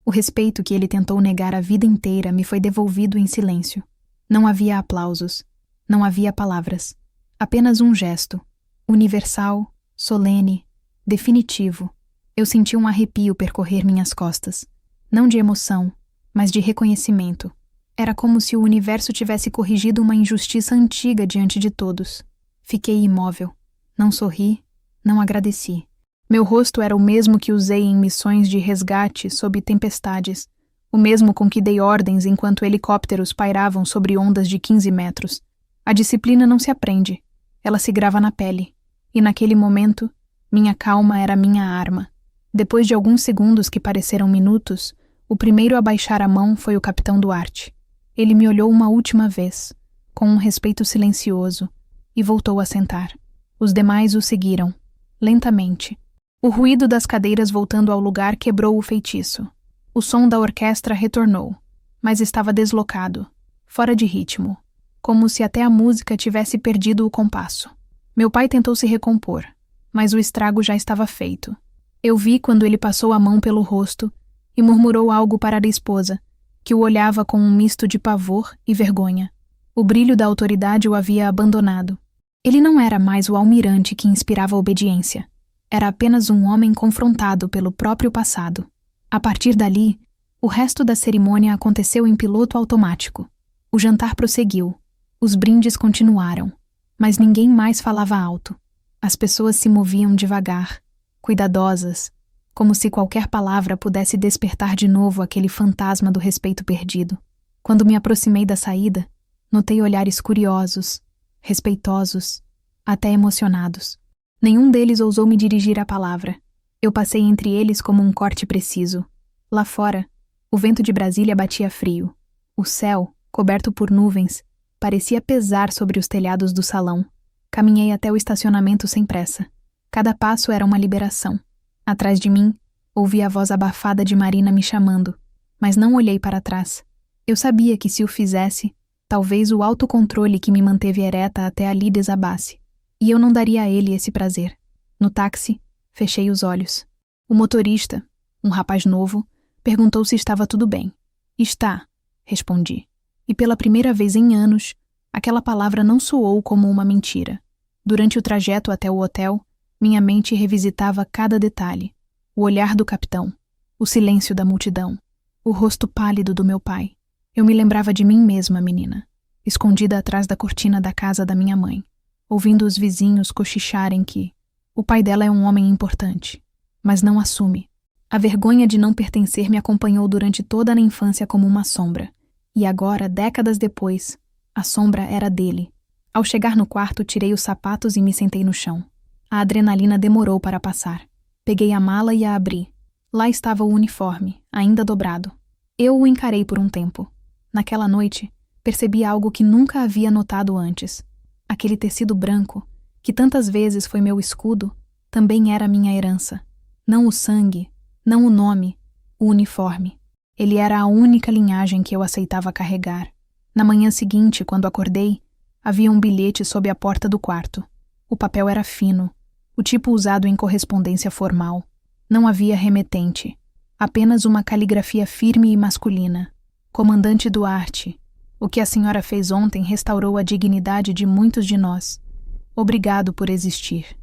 O respeito que ele tentou negar a vida inteira me foi devolvido em silêncio. Não havia aplausos. Não havia palavras. Apenas um gesto. Universal, solene, definitivo. Eu senti um arrepio percorrer minhas costas. Não de emoção, mas de reconhecimento. Era como se o universo tivesse corrigido uma injustiça antiga diante de todos. Fiquei imóvel. Não sorri, não agradeci. Meu rosto era o mesmo que usei em missões de resgate sob tempestades, o mesmo com que dei ordens enquanto helicópteros pairavam sobre ondas de 15 metros. A disciplina não se aprende, ela se grava na pele. E naquele momento, minha calma era minha arma. Depois de alguns segundos que pareceram minutos, o primeiro a baixar a mão foi o capitão Duarte. Ele me olhou uma última vez, com um respeito silencioso, e voltou a sentar. Os demais o seguiram, lentamente. O ruído das cadeiras voltando ao lugar quebrou o feitiço. O som da orquestra retornou, mas estava deslocado, fora de ritmo, como se até a música tivesse perdido o compasso. Meu pai tentou se recompor, mas o estrago já estava feito. Eu vi quando ele passou a mão pelo rosto e murmurou algo para a esposa, que o olhava com um misto de pavor e vergonha. O brilho da autoridade o havia abandonado. Ele não era mais o almirante que inspirava obediência. Era apenas um homem confrontado pelo próprio passado. A partir dali, o resto da cerimônia aconteceu em piloto automático. O jantar prosseguiu. Os brindes continuaram, mas ninguém mais falava alto. As pessoas se moviam devagar, cuidadosas, como se qualquer palavra pudesse despertar de novo aquele fantasma do respeito perdido. Quando me aproximei da saída, notei olhares curiosos, respeitosos, até emocionados. Nenhum deles ousou me dirigir a palavra. Eu passei entre eles como um corte preciso. Lá fora, o vento de Brasília batia frio. O céu, coberto por nuvens, parecia pesar sobre os telhados do salão. Caminhei até o estacionamento sem pressa. Cada passo era uma liberação. Atrás de mim, ouvi a voz abafada de Marina me chamando, mas não olhei para trás. Eu sabia que se o fizesse, talvez o autocontrole que me manteve ereta até ali desabasse. E eu não daria a ele esse prazer. No táxi, fechei os olhos. O motorista, um rapaz novo, perguntou se estava tudo bem. Está, respondi. E pela primeira vez em anos, aquela palavra não soou como uma mentira. Durante o trajeto até o hotel, minha mente revisitava cada detalhe. O olhar do capitão, o silêncio da multidão, o rosto pálido do meu pai. Eu me lembrava de mim mesma, menina, escondida atrás da cortina da casa da minha mãe, ouvindo os vizinhos cochicharem que o pai dela é um homem importante, mas não assume. A vergonha de não pertencer me acompanhou durante toda a infância como uma sombra. E agora, décadas depois, a sombra era dele. Ao chegar no quarto, tirei os sapatos e me sentei no chão. A adrenalina demorou para passar. Peguei a mala e a abri. Lá estava o uniforme, ainda dobrado. Eu o encarei por um tempo. Naquela noite, percebi algo que nunca havia notado antes. Aquele tecido branco, que tantas vezes foi meu escudo, também era minha herança. Não o sangue, não o nome, o uniforme. Ele era a única linhagem que eu aceitava carregar. Na manhã seguinte, quando acordei, havia um bilhete sob a porta do quarto. O papel era fino, o tipo usado em correspondência formal. Não havia remetente, apenas uma caligrafia firme e masculina. Comandante Duarte, o que a senhora fez ontem restaurou a dignidade de muitos de nós. Obrigado por existir.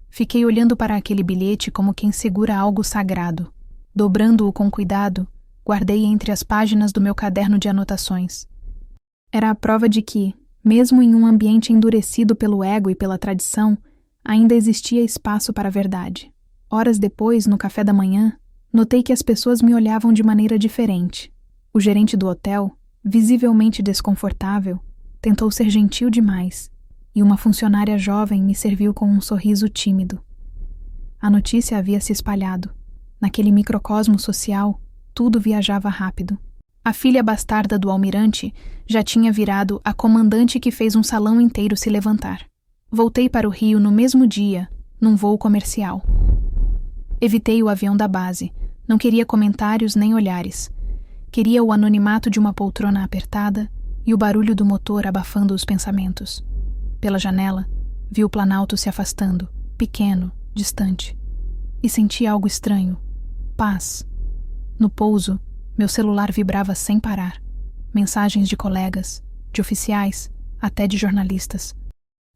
Fiquei olhando para aquele bilhete como quem segura algo sagrado. Dobrando-o com cuidado, guardei entre as páginas do meu caderno de anotações. Era a prova de que, mesmo em um ambiente endurecido pelo ego e pela tradição, ainda existia espaço para a verdade. Horas depois, no café da manhã, notei que as pessoas me olhavam de maneira diferente. O gerente do hotel, visivelmente desconfortável, tentou ser gentil demais, e uma funcionária jovem me serviu com um sorriso tímido. A notícia havia se espalhado. Naquele microcosmo social, tudo viajava rápido. A filha bastarda do almirante já tinha virado a comandante que fez um salão inteiro se levantar. Voltei para o Rio no mesmo dia, num voo comercial. Evitei o avião da base, não queria comentários nem olhares. Queria o anonimato de uma poltrona apertada e o barulho do motor abafando os pensamentos. Pela janela, vi o Planalto se afastando, pequeno, distante. E senti algo estranho. Paz. No pouso, meu celular vibrava sem parar. Mensagens de colegas, de oficiais, até de jornalistas.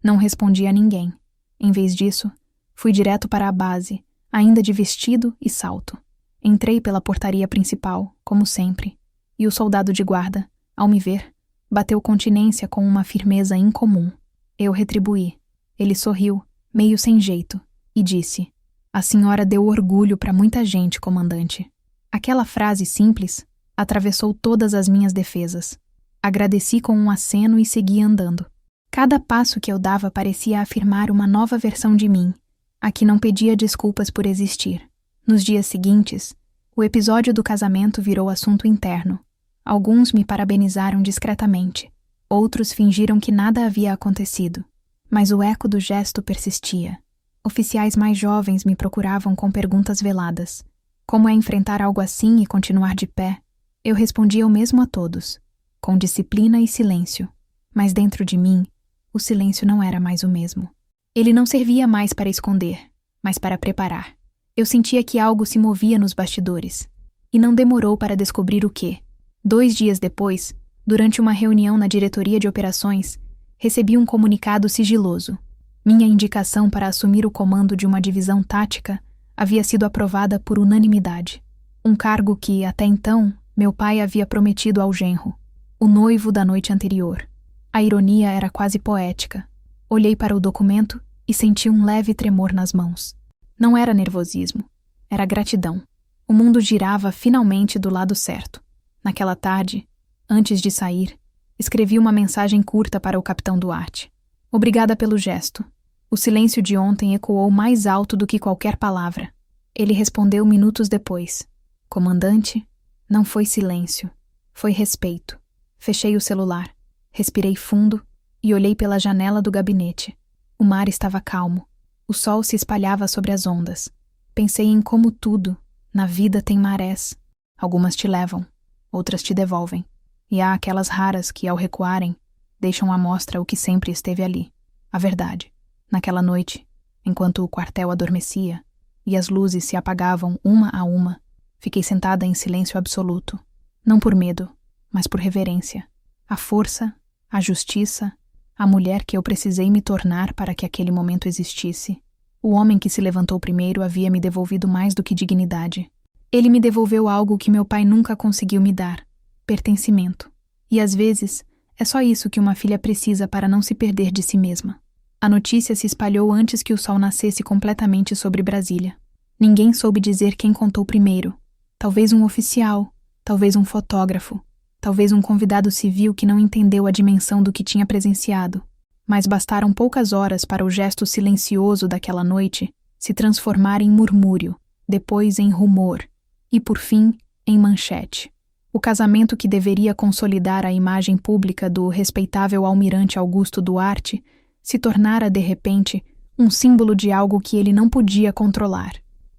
Não respondi a ninguém. Em vez disso, fui direto para a base, ainda de vestido e salto. Entrei pela portaria principal, como sempre, e o soldado de guarda, ao me ver, bateu continência com uma firmeza incomum. Eu retribuí. Ele sorriu, meio sem jeito, e disse: "A senhora deu orgulho para muita gente, comandante." Aquela frase simples atravessou todas as minhas defesas. Agradeci com um aceno e segui andando. Cada passo que eu dava parecia afirmar uma nova versão de mim, a que não pedia desculpas por existir. Nos dias seguintes, o episódio do casamento virou assunto interno. Alguns me parabenizaram discretamente, outros fingiram que nada havia acontecido. Mas o eco do gesto persistia. Oficiais mais jovens me procuravam com perguntas veladas. Como é enfrentar algo assim e continuar de pé? Eu respondia o mesmo a todos, com disciplina e silêncio. Mas dentro de mim, o silêncio não era mais o mesmo. Ele não servia mais para esconder, mas para preparar. Eu sentia que algo se movia nos bastidores. E não demorou para descobrir o quê. 2 dias depois, durante uma reunião na diretoria de operações, recebi um comunicado sigiloso. Minha indicação para assumir o comando de uma divisão tática havia sido aprovada por unanimidade. Um cargo que, até então, meu pai havia prometido ao genro, o noivo da noite anterior. A ironia era quase poética. Olhei para o documento e senti um leve tremor nas mãos. Não era nervosismo, era gratidão. O mundo girava finalmente do lado certo. Naquela tarde, antes de sair, escrevi uma mensagem curta para o capitão Duarte. Obrigada pelo gesto. O silêncio de ontem ecoou mais alto do que qualquer palavra. Ele respondeu minutos depois. Comandante, não foi silêncio, foi respeito. Fechei o celular, respirei fundo e olhei pela janela do gabinete. O mar estava calmo. O sol se espalhava sobre as ondas. Pensei em como tudo, na vida, tem marés. Algumas te levam, outras te devolvem. E há aquelas raras que, ao recuarem, deixam à mostra o que sempre esteve ali. A verdade. Naquela noite, enquanto o quartel adormecia e as luzes se apagavam uma a uma, fiquei sentada em silêncio absoluto. Não por medo, mas por reverência. A força, a justiça, a mulher que eu precisei me tornar para que aquele momento existisse. O homem que se levantou primeiro havia me devolvido mais do que dignidade. Ele me devolveu algo que meu pai nunca conseguiu me dar: pertencimento. E às vezes, é só isso que uma filha precisa para não se perder de si mesma. A notícia se espalhou antes que o sol nascesse completamente sobre Brasília. Ninguém soube dizer quem contou primeiro. Talvez um oficial, talvez um fotógrafo, talvez um convidado civil que não entendeu a dimensão do que tinha presenciado. Mas bastaram poucas horas para o gesto silencioso daquela noite se transformar em murmúrio, depois em rumor e, por fim, em manchete. O casamento que deveria consolidar a imagem pública do respeitável almirante Augusto Duarte se tornara, de repente, um símbolo de algo que ele não podia controlar: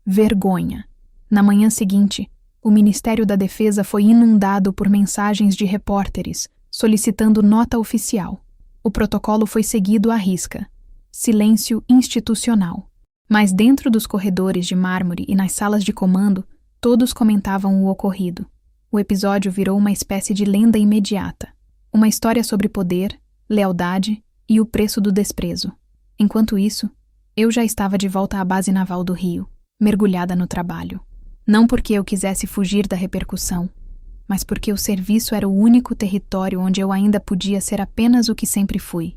vergonha. Na manhã seguinte, o Ministério da Defesa foi inundado por mensagens de repórteres solicitando nota oficial. O protocolo foi seguido à risca. Silêncio institucional. Mas dentro dos corredores de mármore e nas salas de comando, todos comentavam o ocorrido. O episódio virou uma espécie de lenda imediata. Uma história sobre poder, lealdade e o preço do desprezo. Enquanto isso, eu já estava de volta à base naval do Rio, mergulhada no trabalho. Não porque eu quisesse fugir da repercussão, mas porque o serviço era o único território onde eu ainda podia ser apenas o que sempre fui: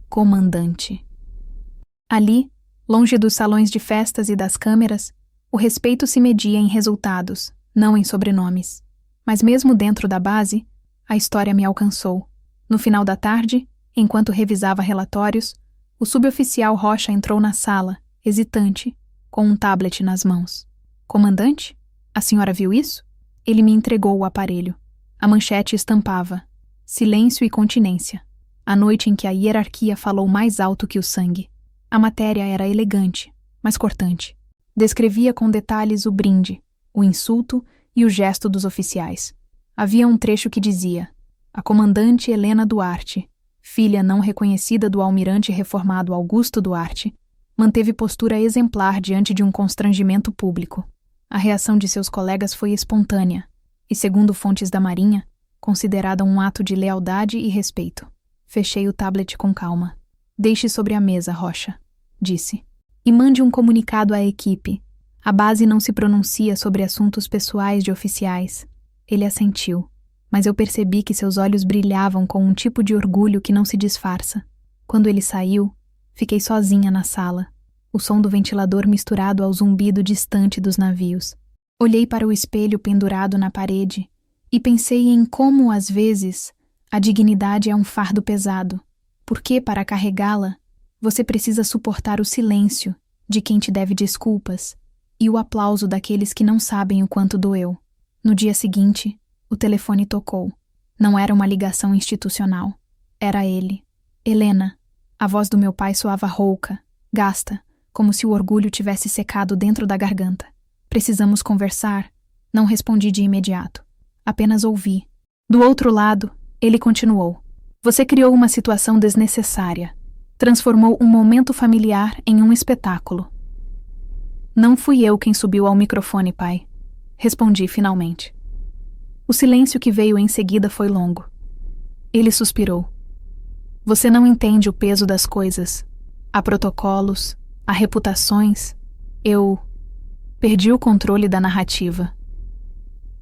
comandante. Ali, longe dos salões de festas e das câmeras, o respeito se media em resultados, não em sobrenomes. Mas mesmo dentro da base, a história me alcançou. No final da tarde, enquanto revisava relatórios, o suboficial Rocha entrou na sala, hesitante, com um tablet nas mãos. Comandante, a senhora viu isso? Ele me entregou o aparelho. A manchete estampava: silêncio e continência. A noite em que a hierarquia falou mais alto que o sangue. A matéria era elegante, mas cortante. Descrevia com detalhes o brinde, o insulto e o gesto dos oficiais. Havia um trecho que dizia: a comandante Helena Duarte, filha não reconhecida do almirante reformado Augusto Duarte, manteve postura exemplar diante de um constrangimento público. A reação de seus colegas foi espontânea e, segundo fontes da Marinha, considerada um ato de lealdade e respeito. Fechei o tablet com calma. Deixe sobre a mesa, Rocha. disse. E mande um comunicado à equipe. A base não se pronuncia sobre assuntos pessoais de oficiais. Ele assentiu, mas eu percebi que seus olhos brilhavam com um tipo de orgulho que não se disfarça. Quando ele saiu, fiquei sozinha na sala, o som do ventilador misturado ao zumbido distante dos navios. Olhei para o espelho pendurado na parede e pensei em como, às vezes, a dignidade é um fardo pesado, porque, para carregá-la, você precisa suportar o silêncio de quem te deve desculpas e o aplauso daqueles que não sabem o quanto doeu. No dia seguinte, o telefone tocou. Não era uma ligação institucional. Era ele. Helena. A voz do meu pai soava rouca, gasta, como se o orgulho tivesse secado dentro da garganta. Precisamos conversar. Não respondi de imediato. Apenas ouvi. Do outro lado, ele continuou. Você criou uma situação desnecessária. Transformou um momento familiar em um espetáculo. Não fui eu quem subiu ao microfone, pai. Respondi finalmente. O silêncio que veio em seguida foi longo. Ele suspirou. Você não entende o peso das coisas. Há protocolos, há reputações. Eu perdi o controle da narrativa.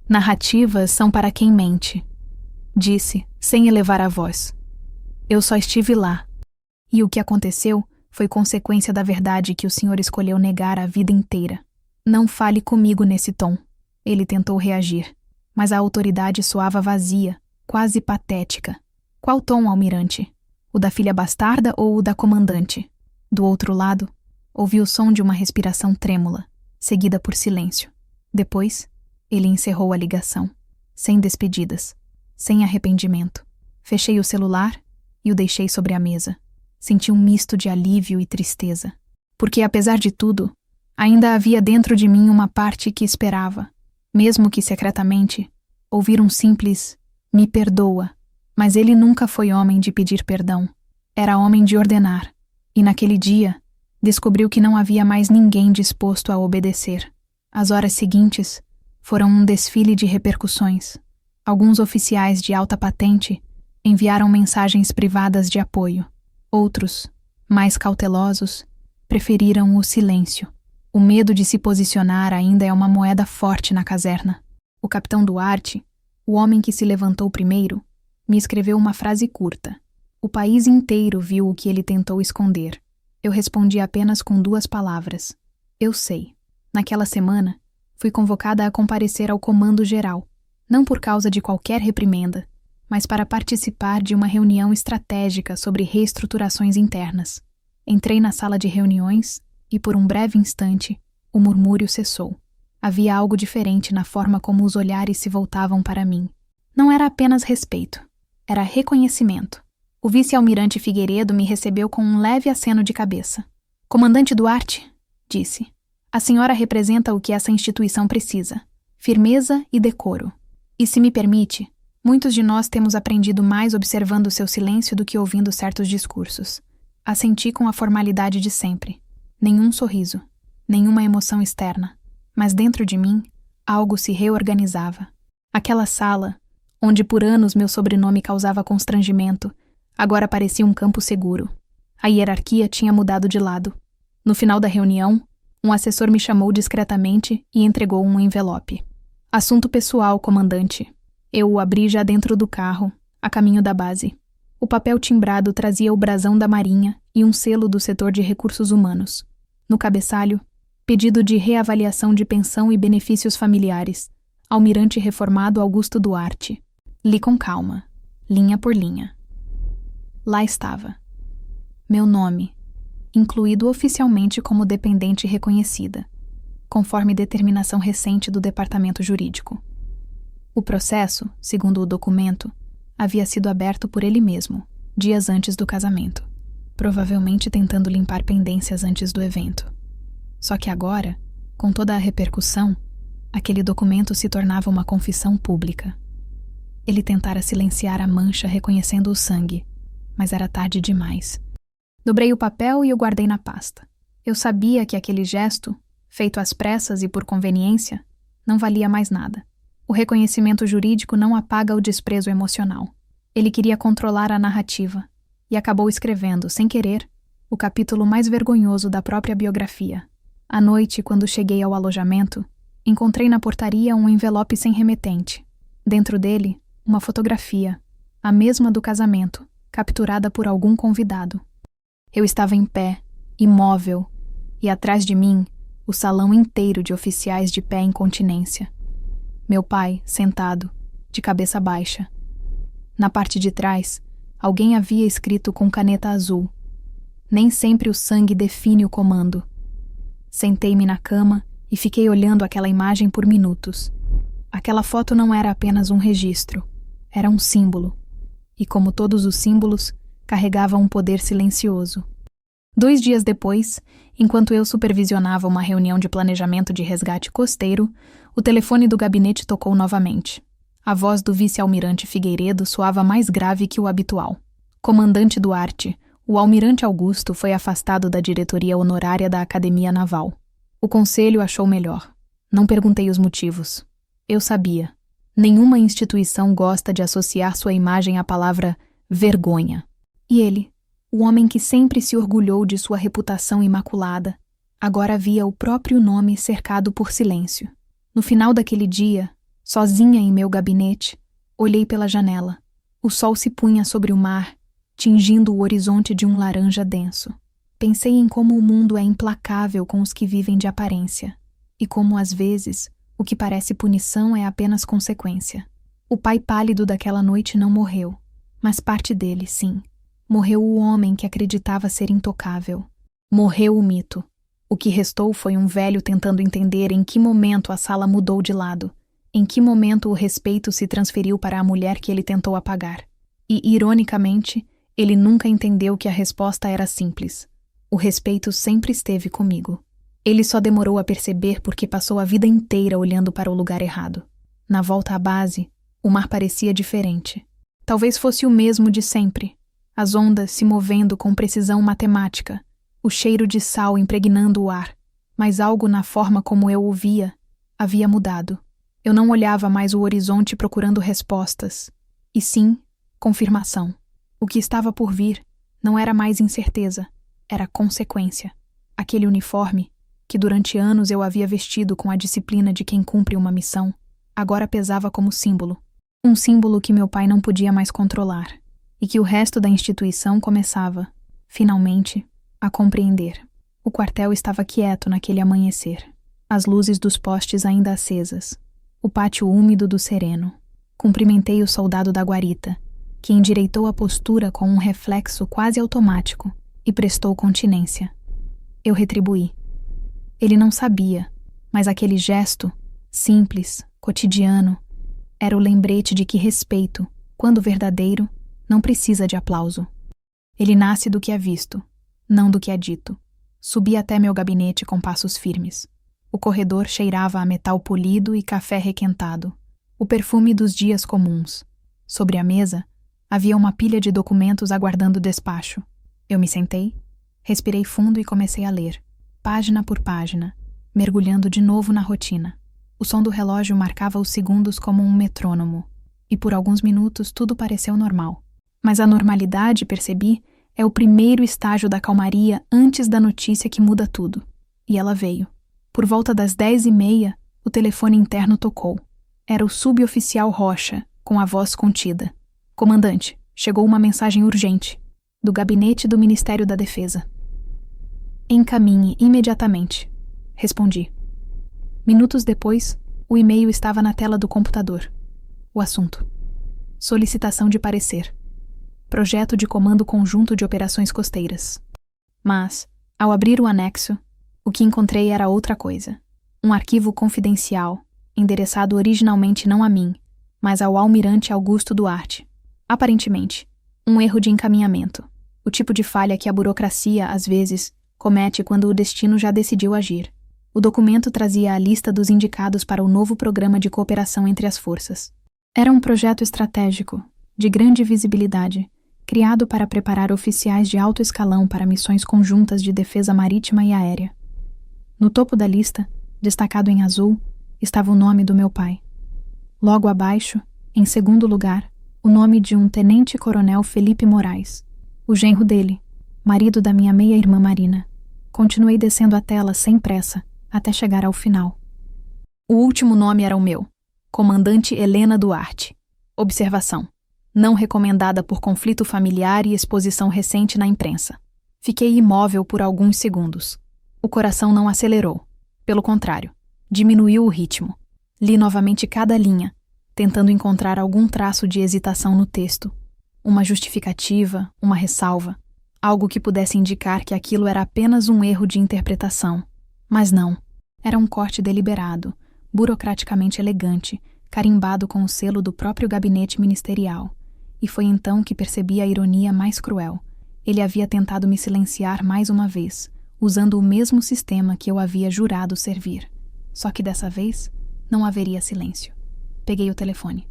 Narrativas são para quem mente, disse, sem elevar a voz. Eu só estive lá. E o que aconteceu foi consequência da verdade que o senhor escolheu negar a vida inteira. Não fale comigo nesse tom. Ele tentou reagir, mas a autoridade soava vazia, quase patética. Qual tom, almirante? O da filha bastarda ou o da comandante? Do outro lado, ouvi o som de uma respiração trêmula, seguida por silêncio. Depois, ele encerrou a ligação, sem despedidas, sem arrependimento. Fechei o celular e o deixei sobre a mesa. Senti um misto de alívio e tristeza, porque, apesar de tudo, ainda havia dentro de mim uma parte que esperava, mesmo que secretamente, ouvir um simples "me perdoa", mas ele nunca foi homem de pedir perdão. Era homem de ordenar, e naquele dia descobriu que não havia mais ninguém disposto a obedecer. As horas seguintes foram um desfile de repercussões. Alguns oficiais de alta patente enviaram mensagens privadas de apoio. Outros, mais cautelosos, preferiram o silêncio. O medo de se posicionar ainda é uma moeda forte na caserna. O capitão Duarte, o homem que se levantou primeiro, me escreveu uma frase curta. O país inteiro viu o que ele tentou esconder. Eu respondi apenas com 2 palavras. Eu sei. Naquela semana, fui convocada a comparecer ao Comando Geral, não por causa de qualquer reprimenda, mas para participar de uma reunião estratégica sobre reestruturações internas. Entrei na sala de reuniões e, por um breve instante, o murmúrio cessou. Havia algo diferente na forma como os olhares se voltavam para mim. Não era apenas respeito, era reconhecimento. O vice-almirante Figueiredo me recebeu com um leve aceno de cabeça. Comandante Duarte, disse, a senhora representa o que essa instituição precisa: firmeza e decoro. E se me permite, muitos de nós temos aprendido mais observando seu silêncio do que ouvindo certos discursos. Assenti com a formalidade de sempre. Nenhum sorriso, nenhuma emoção externa. Mas dentro de mim, algo se reorganizava. Aquela sala, onde por anos meu sobrenome causava constrangimento, agora parecia um campo seguro. A hierarquia tinha mudado de lado. No final da reunião, um assessor me chamou discretamente e entregou um envelope. Assunto pessoal, comandante. Eu o abri já dentro do carro, a caminho da base. O papel timbrado trazia o brasão da Marinha e um selo do setor de recursos humanos. No cabeçalho, pedido de reavaliação de pensão e benefícios familiares. Almirante reformado Augusto Duarte. Li com calma, linha por linha. Lá estava. Meu nome, incluído oficialmente como dependente reconhecida, conforme determinação recente do Departamento Jurídico. O processo, segundo o documento, havia sido aberto por ele mesmo, dias antes do casamento, provavelmente tentando limpar pendências antes do evento. Só que agora, com toda a repercussão, aquele documento se tornava uma confissão pública. Ele tentara silenciar a mancha reconhecendo o sangue, mas era tarde demais. Dobrei o papel e o guardei na pasta. Eu sabia que aquele gesto, feito às pressas e por conveniência, não valia mais nada. O reconhecimento jurídico não apaga o desprezo emocional. Ele queria controlar a narrativa e acabou escrevendo, sem querer, o capítulo mais vergonhoso da própria biografia. À noite, quando cheguei ao alojamento, encontrei na portaria um envelope sem remetente. Dentro dele, uma fotografia, a mesma do casamento, capturada por algum convidado. Eu estava em pé, imóvel, e atrás de mim, o salão inteiro de oficiais de pé em continência. Meu pai, sentado, de cabeça baixa. Na parte de trás, alguém havia escrito com caneta azul: "Nem sempre o sangue define o comando." Sentei-me na cama e fiquei olhando aquela imagem por minutos. Aquela foto não era apenas um registro, era um símbolo. E como todos os símbolos, carregava um poder silencioso. 2 dias depois, enquanto eu supervisionava uma reunião de planejamento de resgate costeiro, o telefone do gabinete tocou novamente. A voz do vice-almirante Figueiredo soava mais grave que o habitual. "Comandante Duarte, o almirante Augusto foi afastado da diretoria honorária da Academia Naval. O conselho achou melhor. Não perguntei os motivos. Eu sabia. Nenhuma instituição gosta de associar sua imagem à palavra vergonha. E ele, o homem que sempre se orgulhou de sua reputação imaculada, agora via o próprio nome cercado por silêncio. No final daquele dia, sozinha em meu gabinete, olhei pela janela. O sol se punha sobre o mar, tingindo o horizonte de um laranja denso. Pensei em como o mundo é implacável com os que vivem de aparência, e como, às vezes, o que parece punição é apenas consequência. O pai pálido daquela noite não morreu, mas parte dele, sim. Morreu o homem que acreditava ser intocável. Morreu o mito. O que restou foi um velho tentando entender em que momento a sala mudou de lado, em que momento o respeito se transferiu para a mulher que ele tentou apagar. E, ironicamente, ele nunca entendeu que a resposta era simples. O respeito sempre esteve comigo. Ele só demorou a perceber porque passou a vida inteira olhando para o lugar errado. Na volta à base, o mar parecia diferente. Talvez fosse o mesmo de sempre. As ondas se movendo com precisão matemática, o cheiro de sal impregnando o ar, mas algo na forma como eu o via havia mudado. Eu não olhava mais o horizonte procurando respostas, e sim, confirmação. O que estava por vir não era mais incerteza, era consequência. Aquele uniforme, que durante anos eu havia vestido com a disciplina de quem cumpre uma missão, agora pesava como símbolo. Um símbolo que meu pai não podia mais controlar, e que o resto da instituição começava, finalmente, a compreender. O quartel estava quieto naquele amanhecer, as luzes dos postes ainda acesas, o pátio úmido do sereno. Cumprimentei o soldado da guarita, que endireitou a postura com um reflexo quase automático e prestou continência. Eu retribuí. Ele não sabia, mas aquele gesto, simples, cotidiano, era o lembrete de que respeito, quando verdadeiro, não precisa de aplauso. Ele nasce do que é visto, não do que é dito. Subi até meu gabinete com passos firmes. O corredor cheirava a metal polido e café requentado, o perfume dos dias comuns. Sobre a mesa, havia uma pilha de documentos aguardando despacho. Eu me sentei, respirei fundo e comecei a ler, página por página, mergulhando de novo na rotina. O som do relógio marcava os segundos como um metrônomo, e por alguns minutos tudo pareceu normal. Mas a normalidade, percebi, é o primeiro estágio da calmaria antes da notícia que muda tudo. E ela veio. Por volta das 10h30, o telefone interno tocou. Era o suboficial Rocha, com a voz contida. "Comandante, chegou uma mensagem urgente, do gabinete do Ministério da Defesa." "Encaminhe imediatamente", respondi. Minutos depois, o e-mail estava na tela do computador. O assunto: solicitação de parecer. Projeto de Comando Conjunto de Operações Costeiras. Mas, ao abrir o anexo, o que encontrei era outra coisa. Um arquivo confidencial, endereçado originalmente não a mim, mas ao almirante Augusto Duarte. Aparentemente, um erro de encaminhamento. O tipo de falha que a burocracia, às vezes, comete quando o destino já decidiu agir. O documento trazia a lista dos indicados para o novo programa de cooperação entre as forças. Era um projeto estratégico, de grande visibilidade, criado para preparar oficiais de alto escalão para missões conjuntas de defesa marítima e aérea. No topo da lista, destacado em azul, estava o nome do meu pai. Logo abaixo, em segundo lugar, o nome de um tenente-coronel Felipe Moraes, o genro dele, marido da minha meia-irmã Marina. Continuei descendo a tela sem pressa, até chegar ao final. O último nome era o meu. Comandante Helena Duarte. Observação: não recomendada por conflito familiar e exposição recente na imprensa. Fiquei imóvel por alguns segundos. O coração não acelerou. Pelo contrário, diminuiu o ritmo. Li novamente cada linha, tentando encontrar algum traço de hesitação no texto. Uma justificativa, uma ressalva. Algo que pudesse indicar que aquilo era apenas um erro de interpretação. Mas não. Era um corte deliberado, burocraticamente elegante, carimbado com o selo do próprio gabinete ministerial. E foi então que percebi a ironia mais cruel. Ele havia tentado me silenciar mais uma vez, usando o mesmo sistema que eu havia jurado servir. Só que dessa vez, não haveria silêncio. Peguei o telefone.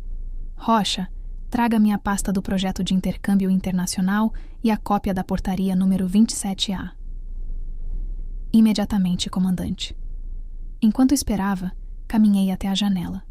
Rocha, traga-me a pasta do projeto de intercâmbio internacional e a cópia da portaria número 27A. Imediatamente, comandante. Enquanto esperava, caminhei até a janela.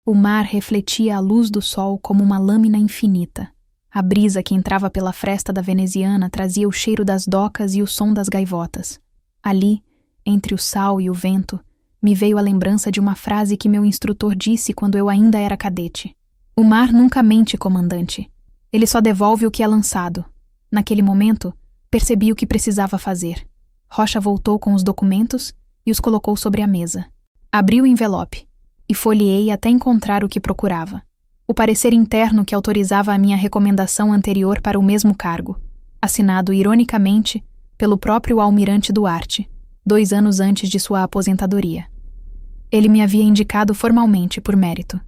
O mar refletia a luz do sol como uma lâmina infinita. A brisa que entrava pela fresta da veneziana trazia o cheiro das docas e o som das gaivotas. Ali, entre o sal e o vento, me veio a lembrança de uma frase que meu instrutor disse quando eu ainda era cadete. O mar nunca mente, comandante. Ele só devolve o que é lançado. Naquele momento, percebi o que precisava fazer. Rocha voltou com os documentos e os colocou sobre a mesa. Abri o envelope e folheei até encontrar o que procurava. O parecer interno que autorizava a minha recomendação anterior para o mesmo cargo, assinado ironicamente pelo próprio almirante Duarte, 2 anos antes de sua aposentadoria. Ele me havia indicado formalmente por mérito.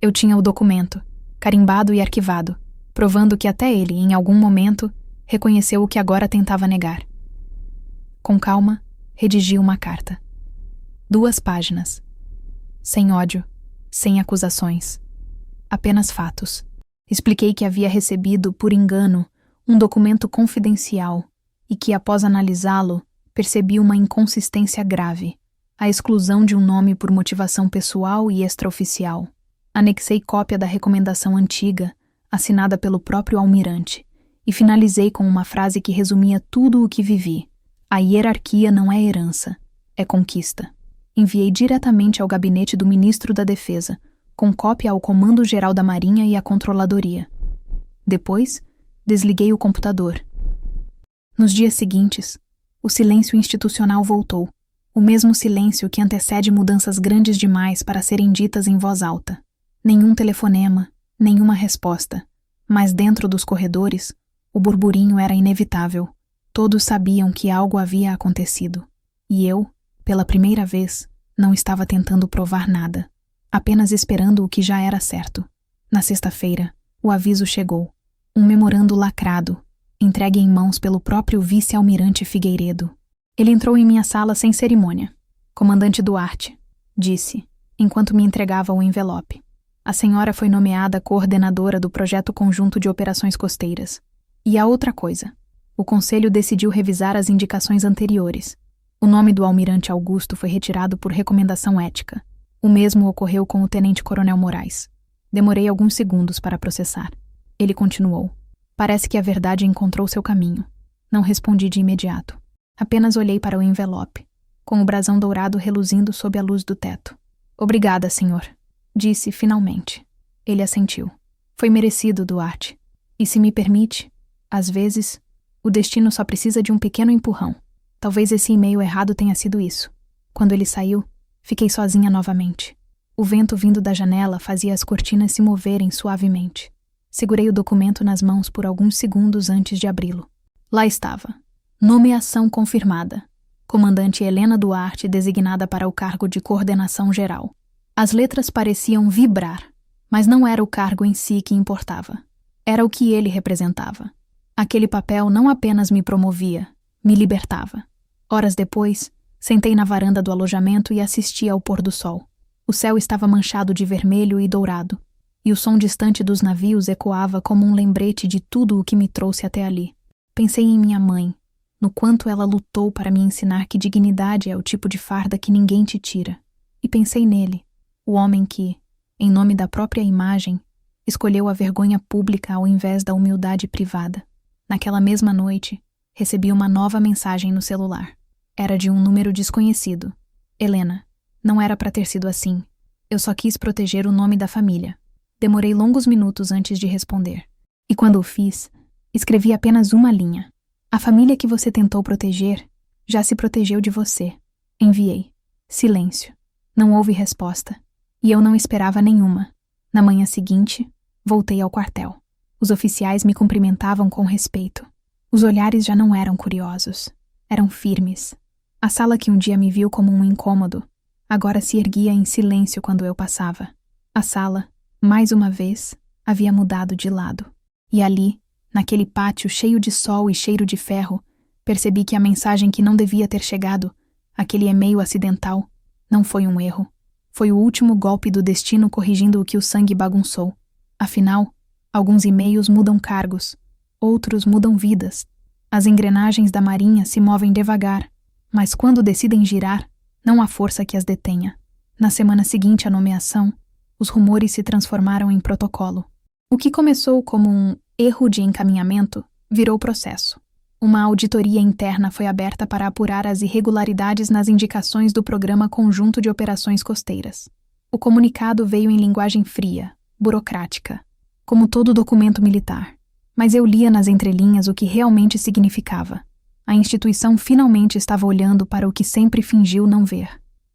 Eu tinha o documento, carimbado e arquivado, provando que até ele, em algum momento, reconheceu o que agora tentava negar. Com calma, redigi uma carta. 2 páginas. Sem ódio, sem acusações. Apenas fatos. Expliquei que havia recebido, por engano, um documento confidencial e que, após analisá-lo, percebi uma inconsistência grave, a exclusão de um nome por motivação pessoal e extraoficial. Anexei cópia da recomendação antiga, assinada pelo próprio almirante, e finalizei com uma frase que resumia tudo o que vivi. A hierarquia não é herança, é conquista. Enviei diretamente ao gabinete do ministro da Defesa, com cópia ao Comando-Geral da Marinha e à Controladoria. Depois, desliguei o computador. Nos dias seguintes, o silêncio institucional voltou, o mesmo silêncio que antecede mudanças grandes demais para serem ditas em voz alta. Nenhum telefonema, nenhuma resposta, mas dentro dos corredores, o burburinho era inevitável. Todos sabiam que algo havia acontecido. E eu, pela primeira vez, não estava tentando provar nada, apenas esperando o que já era certo. Na sexta-feira, o aviso chegou. Um memorando lacrado, entregue em mãos pelo próprio vice-almirante Figueiredo. Ele entrou em minha sala sem cerimônia. Comandante Duarte, disse, enquanto me entregava o envelope. A senhora foi nomeada coordenadora do Projeto Conjunto de Operações Costeiras. E a outra coisa. O Conselho decidiu revisar as indicações anteriores. O nome do almirante Augusto foi retirado por recomendação ética. O mesmo ocorreu com o tenente-coronel Moraes. Demorei alguns segundos para processar. Ele continuou. Parece que a verdade encontrou seu caminho. Não respondi de imediato. Apenas olhei para o envelope, com o brasão dourado reluzindo sob a luz do teto. Obrigada, senhor. Disse finalmente. Ele assentiu. Foi merecido, Duarte. E se me permite, às vezes, o destino só precisa de um pequeno empurrão. Talvez esse e-mail errado tenha sido isso. Quando ele saiu, fiquei sozinha novamente. O vento vindo da janela fazia as cortinas se moverem suavemente. Segurei o documento nas mãos por alguns segundos antes de abri-lo. Lá estava. Nomeação confirmada. Comandante Helena Duarte designada para o cargo de coordenação geral. As letras pareciam vibrar, mas não era o cargo em si que importava. Era o que ele representava. Aquele papel não apenas me promovia, me libertava. Horas depois, sentei na varanda do alojamento e assisti ao pôr do sol. O céu estava manchado de vermelho e dourado, e o som distante dos navios ecoava como um lembrete de tudo o que me trouxe até ali. Pensei em minha mãe, no quanto ela lutou para me ensinar que dignidade é o tipo de farda que ninguém te tira. E pensei nele, o homem que, em nome da própria imagem, escolheu a vergonha pública ao invés da humildade privada. Naquela mesma noite, Recebi uma nova mensagem no celular. Era de um número desconhecido. Helena, não era para ter sido assim. Eu só quis proteger o nome da família. Demorei longos minutos antes de responder. E quando o fiz, escrevi apenas uma linha. A família que você tentou proteger já se protegeu de você. Enviei. Silêncio. Não houve resposta. E eu não esperava nenhuma. Na manhã seguinte, voltei ao quartel. Os oficiais me cumprimentavam com respeito. Os olhares já não eram curiosos. Eram firmes. A sala que um dia me viu como um incômodo, agora se erguia em silêncio quando eu passava. A sala, mais uma vez, havia mudado de lado. E ali, naquele pátio cheio de sol e cheiro de ferro, percebi que a mensagem que não devia ter chegado, aquele e-mail acidental, não foi um erro. Foi o último golpe do destino corrigindo o que o sangue bagunçou. Afinal, alguns e-mails mudam cargos, outros mudam vidas. As engrenagens da Marinha se movem devagar, mas quando decidem girar, não há força que as detenha. Na semana seguinte à nomeação, os rumores se transformaram em protocolo. O que começou como um erro de encaminhamento virou processo. Uma auditoria interna foi aberta para apurar as irregularidades nas indicações do Programa Conjunto de Operações Costeiras. O comunicado veio em linguagem fria, burocrática, como todo documento militar. Mas eu lia nas entrelinhas o que realmente significava. A instituição finalmente estava olhando para o que sempre fingiu não ver.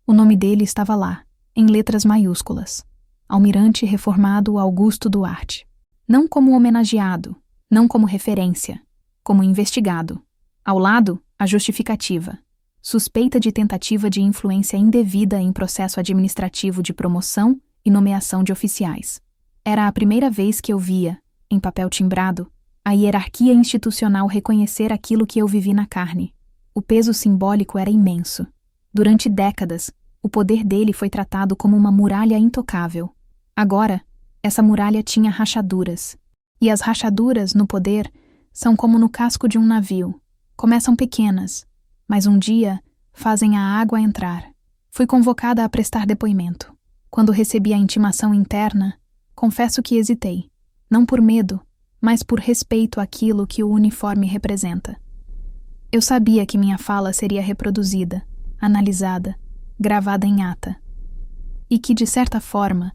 O nome dele estava lá, em letras maiúsculas. Almirante Reformado Augusto Duarte. Não como homenageado, não como referência, como investigado. Ao lado, a justificativa. Suspeita de tentativa de influência indevida em processo administrativo de promoção e nomeação de oficiais. Era a primeira vez que eu via, em papel timbrado, a hierarquia institucional reconhecer aquilo que eu vivi na carne. O peso simbólico era imenso. Durante décadas, o poder dele foi tratado como uma muralha intocável. Agora, essa muralha tinha rachaduras. E as rachaduras, no poder, são como no casco de um navio. Começam pequenas, mas um dia fazem a água entrar. Fui convocada a prestar depoimento. Quando recebi a intimação interna, confesso que hesitei. Não por medo, mas por respeito àquilo que o uniforme representa. Eu sabia que minha fala seria reproduzida, analisada, gravada em ata. E que, de certa forma,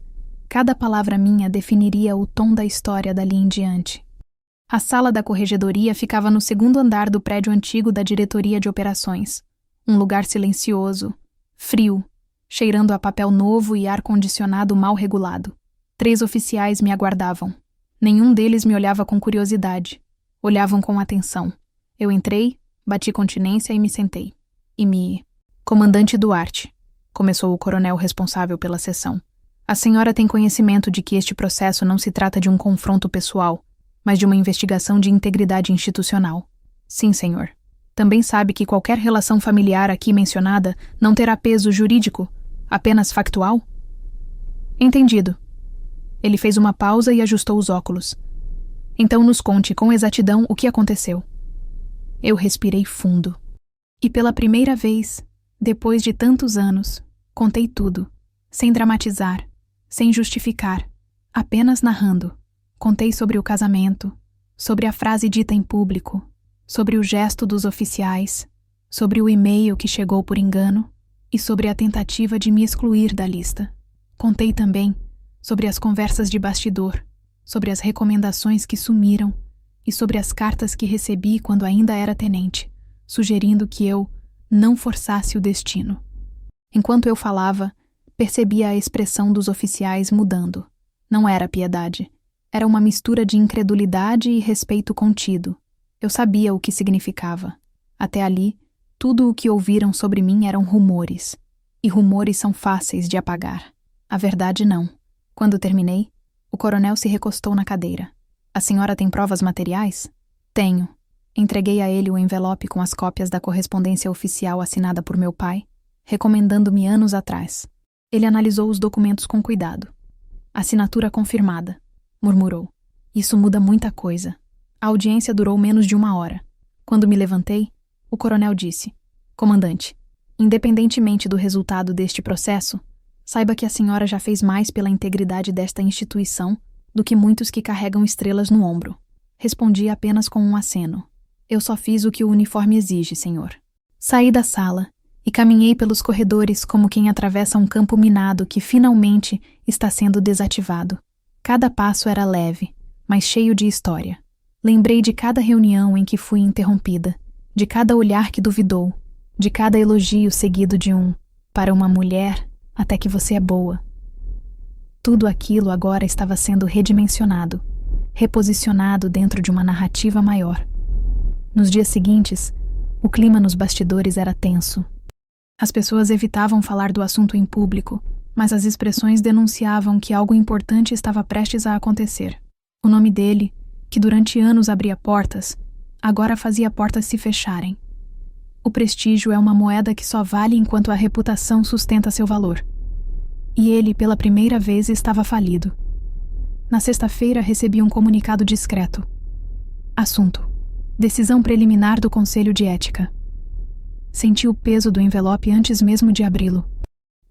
cada palavra minha definiria o tom da história dali em diante. A sala da corregedoria ficava no segundo andar do prédio antigo da diretoria de operações. Um lugar silencioso, frio, cheirando a papel novo e ar-condicionado mal regulado. 3 oficiais me aguardavam. Nenhum deles me olhava com curiosidade. Olhavam com atenção. Eu entrei, bati continência e me sentei. Comandante Duarte, começou o coronel responsável pela sessão. A senhora tem conhecimento de que este processo não se trata de um confronto pessoal, mas de uma investigação de integridade institucional. Sim, senhor. Também sabe que qualquer relação familiar aqui mencionada não terá peso jurídico, apenas factual? Entendido. Ele fez uma pausa e ajustou os óculos. Então nos conte com exatidão o que aconteceu. Eu respirei fundo. E pela primeira vez, depois de tantos anos, contei tudo, sem dramatizar, sem justificar, apenas narrando. Contei sobre o casamento, sobre a frase dita em público, sobre o gesto dos oficiais, sobre o e-mail que chegou por engano e sobre a tentativa de me excluir da lista. Contei também sobre as conversas de bastidor, sobre as recomendações que sumiram e sobre as cartas que recebi quando ainda era tenente, sugerindo que eu não forçasse o destino. Enquanto eu falava, percebia a expressão dos oficiais mudando. Não era piedade. Era uma mistura de incredulidade e respeito contido. Eu sabia o que significava. Até ali, tudo o que ouviram sobre mim eram rumores. E rumores são fáceis de apagar. A verdade não. Quando terminei, o coronel se recostou na cadeira. A senhora tem provas materiais? Tenho. Entreguei a ele o envelope com as cópias da correspondência oficial assinada por meu pai, recomendando-me anos atrás. Ele analisou os documentos com cuidado. Assinatura confirmada, murmurou. Isso muda muita coisa. A audiência durou menos de 1 hora. Quando me levantei, o coronel disse: Comandante, independentemente do resultado deste processo, saiba que a senhora já fez mais pela integridade desta instituição do que muitos que carregam estrelas no ombro. Respondi apenas com um aceno. Eu só fiz o que o uniforme exige, senhor. Saí da sala e caminhei pelos corredores como quem atravessa um campo minado que finalmente está sendo desativado. Cada passo era leve, mas cheio de história. Lembrei de cada reunião em que fui interrompida, de cada olhar que duvidou, de cada elogio seguido de um "para uma mulher, até que você é boa". Tudo aquilo agora estava sendo redimensionado, reposicionado dentro de uma narrativa maior. Nos dias seguintes, o clima nos bastidores era tenso. As pessoas evitavam falar do assunto em público, mas as expressões denunciavam que algo importante estava prestes a acontecer. O nome dele, que durante anos abria portas, agora fazia portas se fecharem. O prestígio é uma moeda que só vale enquanto a reputação sustenta seu valor. E ele, pela primeira vez, estava falido. Na sexta-feira, recebi um comunicado discreto. Assunto: decisão preliminar do Conselho de Ética. Senti o peso do envelope antes mesmo de abri-lo.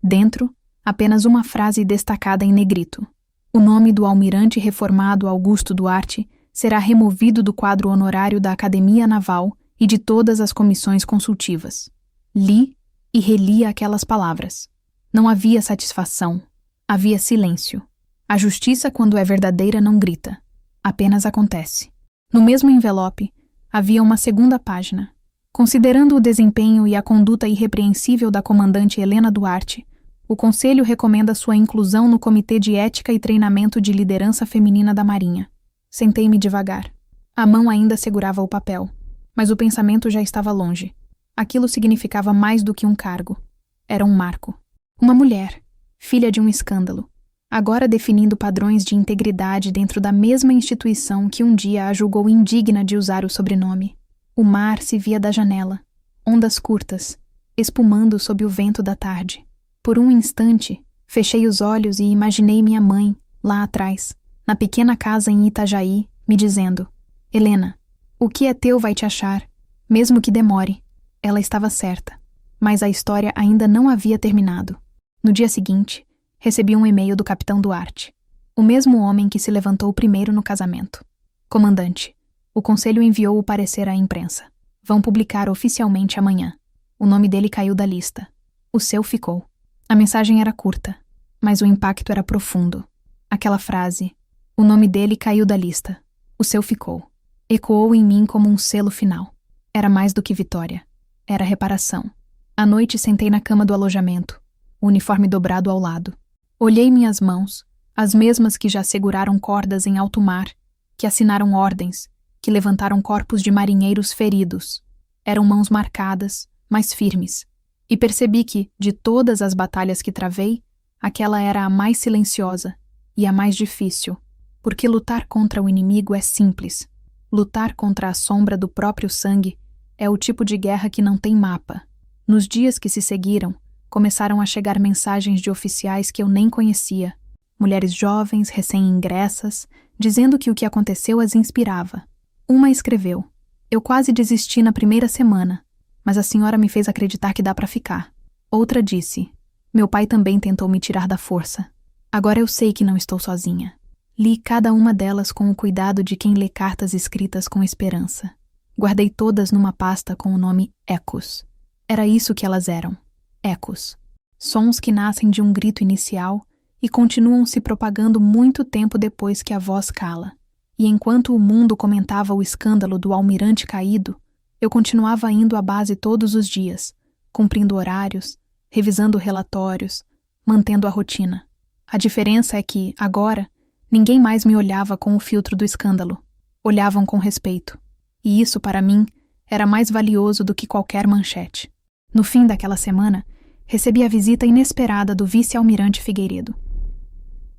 Dentro, apenas uma frase destacada em negrito. O nome do almirante reformado Augusto Duarte será removido do quadro honorário da Academia Naval e de todas as comissões consultivas. Li e reli aquelas palavras. Não havia satisfação. Havia silêncio. A justiça, quando é verdadeira, não grita. Apenas acontece. No mesmo envelope, havia uma segunda página. Considerando o desempenho e a conduta irrepreensível da comandante Helena Duarte, o Conselho recomenda sua inclusão no Comitê de Ética e Treinamento de Liderança Feminina da Marinha. Sentei-me devagar. A mão ainda segurava o papel, mas o pensamento já estava longe. Aquilo significava mais do que um cargo. Era um marco. Uma mulher, filha de um escândalo, agora definindo padrões de integridade dentro da mesma instituição que um dia a julgou indigna de usar o sobrenome. O mar se via da janela, ondas curtas, espumando sob o vento da tarde. Por um instante, fechei os olhos e imaginei minha mãe, lá atrás, na pequena casa em Itajaí, me dizendo: "Helena, o que é teu vai te achar, mesmo que demore." Ela estava certa, mas a história ainda não havia terminado. No dia seguinte, recebi um e-mail do capitão Duarte, o mesmo homem que se levantou primeiro no casamento. "Comandante, o conselho enviou o parecer à imprensa. Vão publicar oficialmente amanhã. O nome dele caiu da lista. O seu ficou." A mensagem era curta, mas o impacto era profundo. Aquela frase, "o nome dele caiu da lista, o seu ficou", ecoou em mim como um selo final. Era mais do que vitória. Era reparação. À noite sentei na cama do alojamento, o uniforme dobrado ao lado. Olhei minhas mãos, as mesmas que já seguraram cordas em alto mar, que assinaram ordens, que levantaram corpos de marinheiros feridos. Eram mãos marcadas, mas firmes. E percebi que, de todas as batalhas que travei, aquela era a mais silenciosa e a mais difícil, porque lutar contra o inimigo é simples. Lutar contra a sombra do próprio sangue é o tipo de guerra que não tem mapa. Nos dias que se seguiram, começaram a chegar mensagens de oficiais que eu nem conhecia, mulheres jovens, recém-ingressas, dizendo que o que aconteceu as inspirava. Uma escreveu: "Eu quase desisti na primeira semana, mas a senhora me fez acreditar que dá para ficar." Outra disse: "Meu pai também tentou me tirar da força. Agora eu sei que não estou sozinha." Li cada uma delas com o cuidado de quem lê cartas escritas com esperança. Guardei todas numa pasta com o nome Ecos. Era isso que elas eram. Ecos. Sons que nascem de um grito inicial e continuam se propagando muito tempo depois que a voz cala. E enquanto o mundo comentava o escândalo do almirante caído, eu continuava indo à base todos os dias, cumprindo horários, revisando relatórios, mantendo a rotina. A diferença é que, agora, ninguém mais me olhava com o filtro do escândalo. Olhavam com respeito. E isso, para mim, era mais valioso do que qualquer manchete. No fim daquela semana, recebi a visita inesperada do vice-almirante Figueiredo.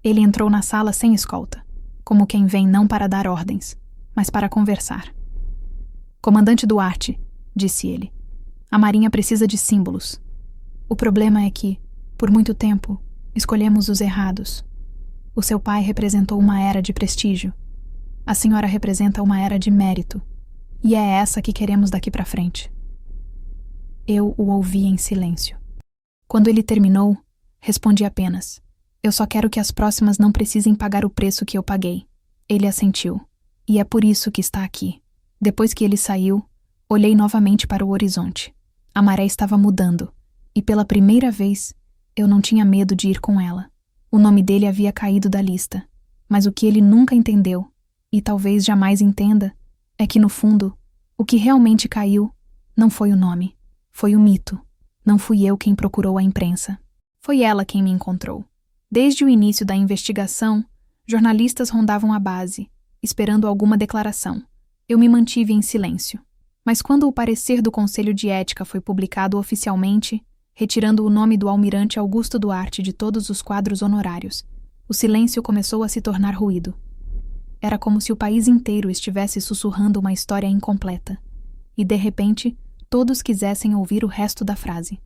Ele entrou na sala sem escolta, como quem vem não para dar ordens, mas para conversar. "Comandante Duarte", disse ele, "a Marinha precisa de símbolos. O problema é que, por muito tempo, escolhemos os errados. O seu pai representou uma era de prestígio. A senhora representa uma era de mérito. E é essa que queremos daqui para frente." Eu o ouvi em silêncio. Quando ele terminou, respondi apenas: "Eu só quero que as próximas não precisem pagar o preço que eu paguei." Ele assentiu. "E é por isso que está aqui." Depois que ele saiu, Olhei novamente para o horizonte. A maré estava mudando, e pela primeira vez, eu não tinha medo de ir com ela. O nome dele havia caído da lista, mas o que ele nunca entendeu, e talvez jamais entenda, é que no fundo, o que realmente caiu não foi o nome, foi o mito. Não fui eu quem procurou a imprensa. Foi ela quem me encontrou. Desde o início da investigação, jornalistas rondavam a base, esperando alguma declaração. Eu me mantive em silêncio. Mas quando o parecer do Conselho de Ética foi publicado oficialmente, retirando o nome do almirante Augusto Duarte de todos os quadros honorários, o silêncio começou a se tornar ruído. Era como se o país inteiro estivesse sussurrando uma história incompleta. E, de repente, todos quisessem ouvir o resto da frase.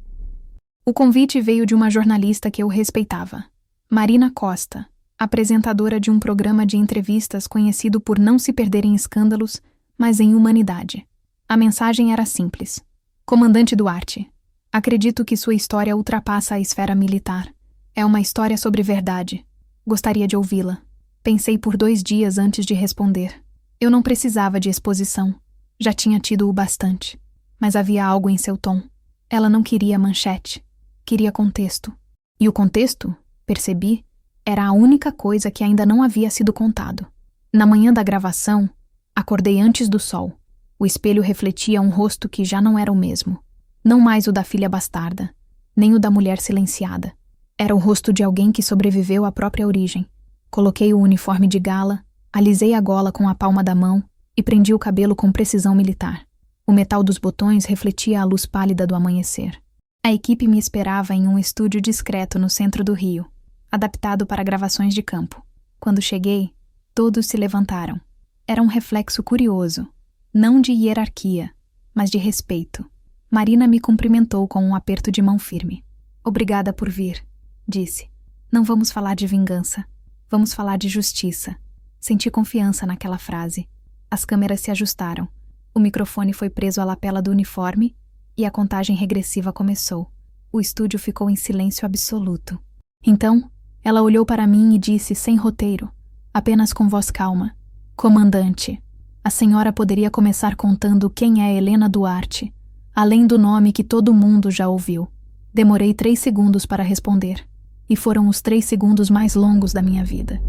O convite veio de uma jornalista que eu respeitava, Marina Costa, apresentadora de um programa de entrevistas conhecido por não se perder em escândalos, mas em humanidade. A mensagem era simples. Comandante Duarte, acredito que sua história ultrapassa a esfera militar. É uma história sobre verdade. Gostaria de ouvi-la. Pensei por 2 dias antes de responder. Eu não precisava de exposição. Já tinha tido o bastante. Mas havia algo em seu tom. Ela não queria manchete. Queria contexto. E o contexto, percebi, era a única coisa que ainda não havia sido contado. Na manhã da gravação, acordei antes do sol. O espelho refletia um rosto que já não era o mesmo. Não mais o da filha bastarda, nem o da mulher silenciada. Era o rosto de alguém que sobreviveu à própria origem. Coloquei o uniforme de gala, alisei a gola com a palma da mão e prendi o cabelo com precisão militar. O metal dos botões refletia a luz pálida do amanhecer. A equipe me esperava em um estúdio discreto no centro do Rio, adaptado para gravações de campo. Quando cheguei, todos se levantaram. Era um reflexo curioso, não de hierarquia, mas de respeito. Marina me cumprimentou com um aperto de mão firme. Obrigada por vir, disse. Não vamos falar de vingança, vamos falar de justiça. Senti confiança naquela frase. As câmeras se ajustaram. O microfone foi preso à lapela do uniforme e a contagem regressiva começou. O estúdio ficou em silêncio absoluto. Então, ela olhou para mim e disse sem roteiro, apenas com voz calma: Comandante, a senhora poderia começar contando quem é Helena Duarte, além do nome que todo mundo já ouviu. Demorei 3 segundos para responder, e foram os 3 segundos mais longos da minha vida.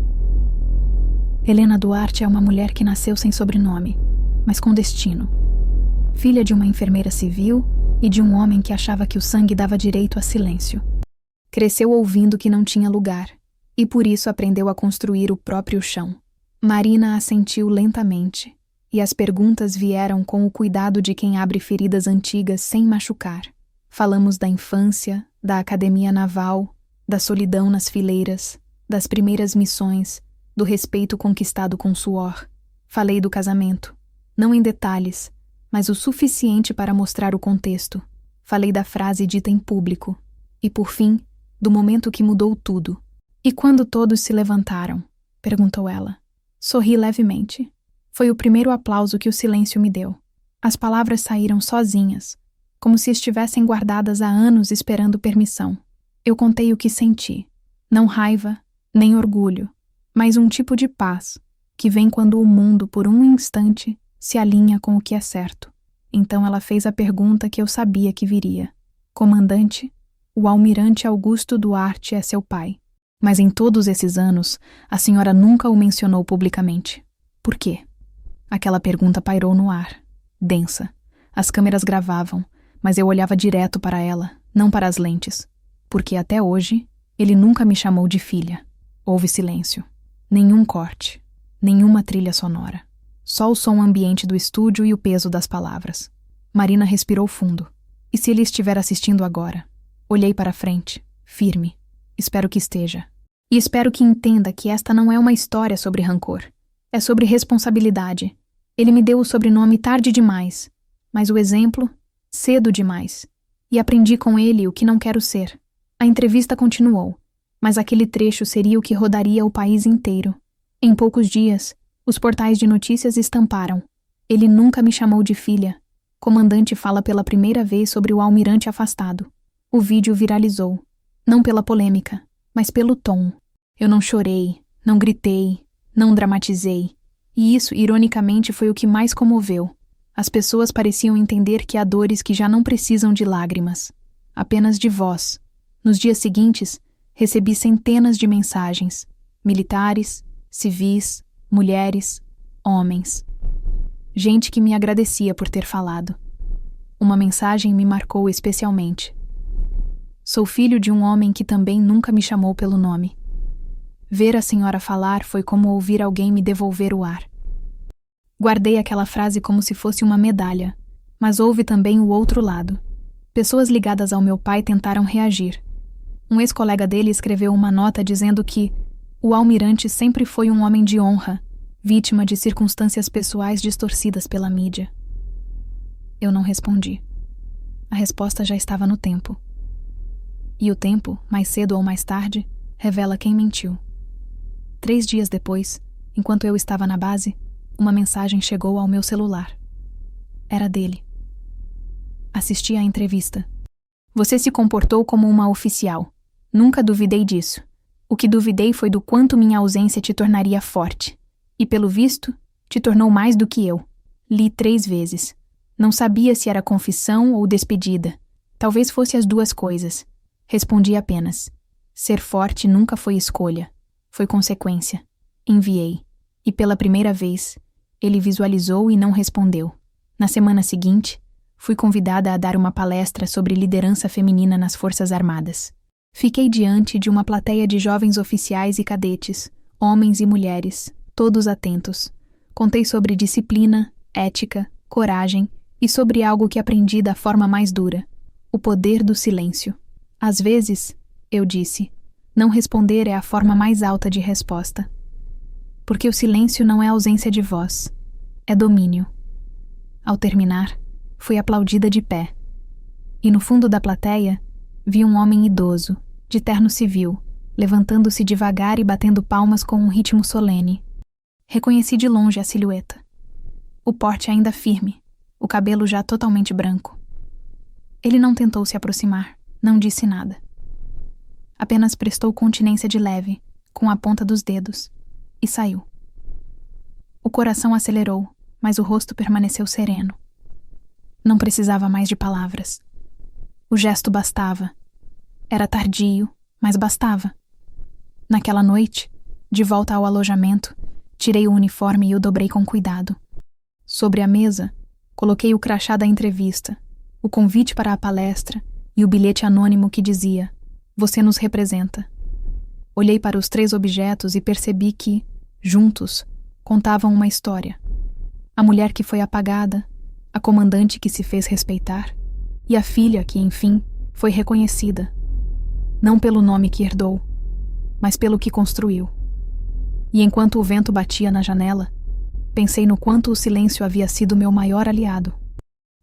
Helena Duarte é uma mulher que nasceu sem sobrenome, mas com destino. Filha de uma enfermeira civil e de um homem que achava que o sangue dava direito a silêncio. Cresceu ouvindo que não tinha lugar, e por isso aprendeu a construir o próprio chão. Marina assentiu lentamente, e as perguntas vieram com o cuidado de quem abre feridas antigas sem machucar. Falamos da infância, da academia naval, da solidão nas fileiras, das primeiras missões, do respeito conquistado com suor. Falei do casamento, não em detalhes, mas o suficiente para mostrar o contexto. Falei da frase dita em público. E, por fim, do momento que mudou tudo. E quando todos se levantaram? Perguntou ela. Sorri levemente. Foi o primeiro aplauso que o silêncio me deu. As palavras saíram sozinhas, como se estivessem guardadas há anos esperando permissão. Eu contei o que senti. Não raiva, nem orgulho, mas um tipo de paz, que vem quando o mundo, por um instante, se alinha com o que é certo. Então ela fez a pergunta que eu sabia que viria. Comandante, o almirante Augusto Duarte é seu pai. Mas em todos esses anos, a senhora nunca o mencionou publicamente. Por quê? Aquela pergunta pairou no ar, densa. As câmeras gravavam, mas eu olhava direto para ela, não para as lentes. Porque até hoje, ele nunca me chamou de filha. Houve silêncio. Nenhum corte. Nenhuma trilha sonora. Só o som ambiente do estúdio e o peso das palavras. Marina respirou fundo. E se ele estiver assistindo agora? Olhei para frente, firme. Espero que esteja. E espero que entenda que esta não é uma história sobre rancor. É sobre responsabilidade. Ele me deu o sobrenome tarde demais, mas o exemplo, cedo demais. E aprendi com ele o que não quero ser. A entrevista continuou, mas aquele trecho seria o que rodaria o país inteiro. Em poucos dias, os portais de notícias estamparam. Ele nunca me chamou de filha. Comandante fala pela primeira vez sobre o almirante afastado. O vídeo viralizou. Não pela polêmica, mas pelo tom. Eu não chorei, não gritei, não dramatizei. E isso, ironicamente, foi o que mais comoveu. As pessoas pareciam entender que há dores que já não precisam de lágrimas, apenas de voz. Nos dias seguintes, recebi centenas de mensagens. Militares, civis, mulheres, homens. Gente que me agradecia por ter falado. Uma mensagem me marcou especialmente. Sou filho de um homem que também nunca me chamou pelo nome. Ver a senhora falar foi como ouvir alguém me devolver o ar. Guardei aquela frase como se fosse uma medalha, mas houve também o outro lado. Pessoas ligadas ao meu pai tentaram reagir. Um ex-colega dele escreveu uma nota dizendo que o almirante sempre foi um homem de honra, vítima de circunstâncias pessoais distorcidas pela mídia. Eu não respondi. A resposta já estava no tempo. E o tempo, mais cedo ou mais tarde, revela quem mentiu. 3 dias depois, enquanto eu estava na base, uma mensagem chegou ao meu celular. Era dele. Assisti à entrevista. Você se comportou como uma oficial. Nunca duvidei disso. O que duvidei foi do quanto minha ausência te tornaria forte. E, pelo visto, te tornou mais do que eu. Li 3 vezes. Não sabia se era confissão ou despedida. Talvez fosse as 2 coisas. Respondi apenas. Ser forte nunca foi escolha. Foi consequência. Enviei. E pela primeira vez, ele visualizou e não respondeu. Na semana seguinte, fui convidada a dar uma palestra sobre liderança feminina nas Forças Armadas. Fiquei diante de uma plateia de jovens oficiais e cadetes, homens e mulheres, todos atentos. Contei sobre disciplina, ética, coragem e sobre algo que aprendi da forma mais dura: o poder do silêncio. Às vezes, eu disse, não responder é a forma mais alta de resposta. Porque o silêncio não é ausência de voz, é domínio. Ao terminar, fui aplaudida de pé. E no fundo da plateia, vi um homem idoso, de terno civil, levantando-se devagar e batendo palmas com um ritmo solene. Reconheci de longe a silhueta. O porte ainda firme, o cabelo já totalmente branco. Ele não tentou se aproximar, não disse nada. Apenas prestou continência de leve, com a ponta dos dedos, e saiu. O coração acelerou, mas o rosto permaneceu sereno. Não precisava mais de palavras. O gesto bastava. Era tardio, mas bastava. Naquela noite, de volta ao alojamento, tirei o uniforme e o dobrei com cuidado. Sobre a mesa, coloquei o crachá da entrevista, o convite para a palestra e o bilhete anônimo que dizia: "Você nos representa". Olhei para os 3 objetos e percebi que, juntos, contavam uma história. A mulher que foi apagada, a comandante que se fez respeitar e a filha que, enfim, foi reconhecida. Não pelo nome que herdou, mas pelo que construiu. E enquanto o vento batia na janela, pensei no quanto o silêncio havia sido meu maior aliado.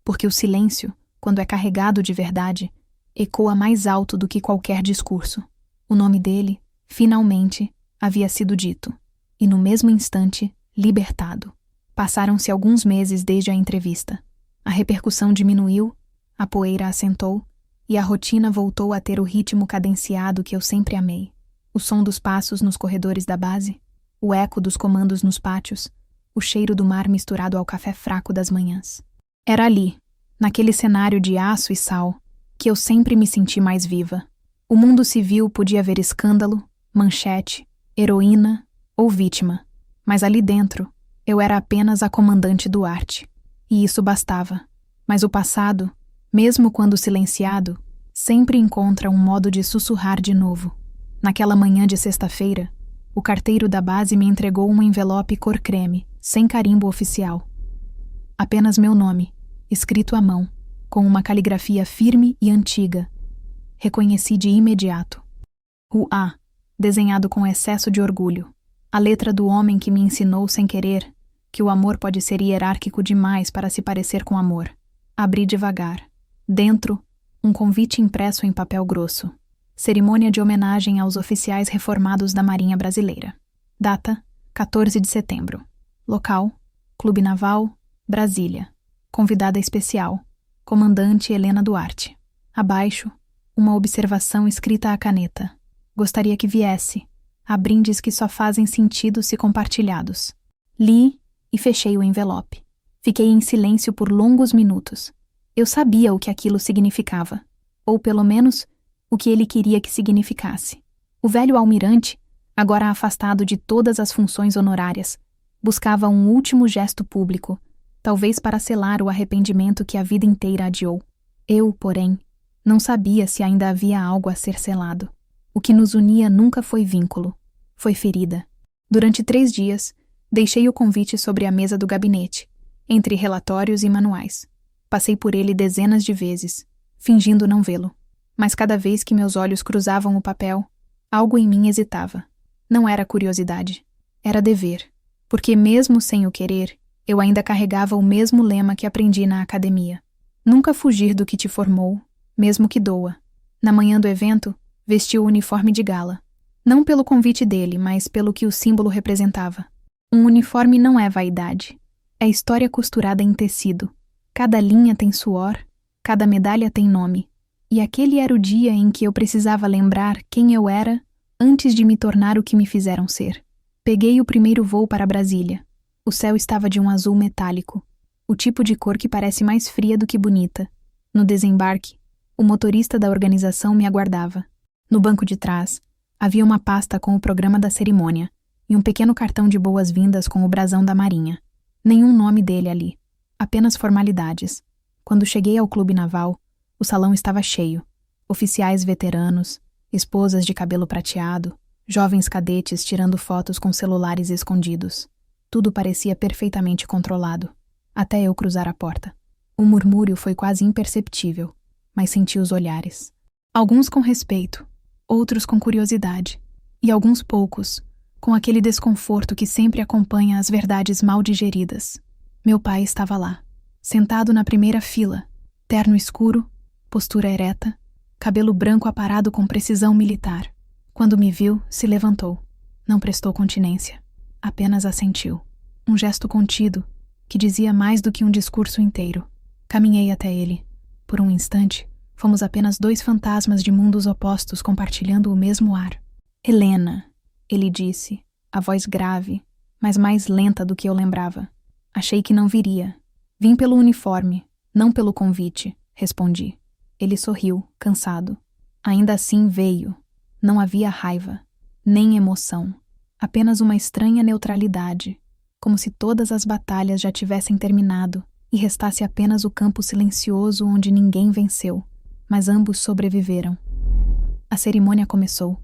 Porque o silêncio, quando é carregado de verdade, ecoa mais alto do que qualquer discurso. O nome dele, finalmente, havia sido dito, e no mesmo instante, libertado. Passaram-se alguns meses desde a entrevista. A repercussão diminuiu, a poeira assentou, e a rotina voltou a ter o ritmo cadenciado que eu sempre amei. O som dos passos nos corredores da base, o eco dos comandos nos pátios, o cheiro do mar misturado ao café fraco das manhãs. Era ali, naquele cenário de aço e sal, que eu sempre me senti mais viva. O mundo civil podia ver escândalo, manchete, heroína ou vítima, mas ali dentro eu era apenas a comandante Duarte. E isso bastava. Mas o passado, mesmo quando silenciado, sempre encontra um modo de sussurrar de novo. Naquela manhã de sexta-feira, o carteiro da base me entregou um envelope cor creme, sem carimbo oficial. Apenas meu nome, escrito à mão, com uma caligrafia firme e antiga. Reconheci de imediato. O A, desenhado com excesso de orgulho. A letra do homem que me ensinou sem querer que o amor pode ser hierárquico demais para se parecer com amor. Abri devagar. Dentro, um convite impresso em papel grosso. Cerimônia de homenagem aos oficiais reformados da Marinha Brasileira. Data: 14 de setembro. Local: Clube Naval, Brasília. Convidada especial: Comandante Helena Duarte. Abaixo, uma observação escrita à caneta. Gostaria que viesse. Há brindes que só fazem sentido se compartilhados. Li e fechei o envelope. Fiquei em silêncio por longos minutos. Eu sabia o que aquilo significava, ou pelo menos o que ele queria que significasse. O velho almirante, agora afastado de todas as funções honorárias, buscava um último gesto público, talvez para selar o arrependimento que a vida inteira adiou. Eu, porém, não sabia se ainda havia algo a ser selado. O que nos unia nunca foi vínculo, foi ferida. Durante 3 dias, deixei o convite sobre a mesa do gabinete, entre relatórios e manuais. Passei por ele dezenas de vezes, fingindo não vê-lo. Mas cada vez que meus olhos cruzavam o papel, algo em mim hesitava. Não era curiosidade, era dever, porque mesmo sem o querer, eu ainda carregava o mesmo lema que aprendi na academia. Nunca fugir do que te formou, mesmo que doa. Na manhã do evento, vesti o uniforme de gala. Não pelo convite dele, mas pelo que o símbolo representava. Um uniforme não é vaidade. É história costurada em tecido. Cada linha tem suor, cada medalha tem nome. E aquele era o dia em que eu precisava lembrar quem eu era antes de me tornar o que me fizeram ser. Peguei o primeiro voo para Brasília. O céu estava de um azul metálico, o tipo de cor que parece mais fria do que bonita. No desembarque, o motorista da organização me aguardava. No banco de trás, havia uma pasta com o programa da cerimônia e um pequeno cartão de boas-vindas com o brasão da Marinha. Nenhum nome dele ali, apenas formalidades. Quando cheguei ao clube naval, o salão estava cheio. Oficiais veteranos, esposas de cabelo prateado, jovens cadetes tirando fotos com celulares escondidos. Tudo parecia perfeitamente controlado, até eu cruzar a porta. O murmúrio foi quase imperceptível, mas senti os olhares. Alguns com respeito, outros com curiosidade, e alguns poucos, com aquele desconforto que sempre acompanha as verdades mal digeridas. Meu pai estava lá, sentado na primeira fila, terno escuro, postura ereta, cabelo branco aparado com precisão militar. Quando me viu, se levantou. Não prestou continência. Apenas assentiu. Um gesto contido, que dizia mais do que um discurso inteiro. Caminhei até ele. Por um instante, fomos apenas 2 fantasmas de mundos opostos compartilhando o mesmo ar. Helena, ele disse, a voz grave, mas mais lenta do que eu lembrava. Achei que não viria. Vim pelo uniforme, não pelo convite, respondi. Ele sorriu, cansado. Ainda assim veio. Não havia raiva, nem emoção. Apenas uma estranha neutralidade, como se todas as batalhas já tivessem terminado e restasse apenas o campo silencioso onde ninguém venceu, mas ambos sobreviveram. A cerimônia começou.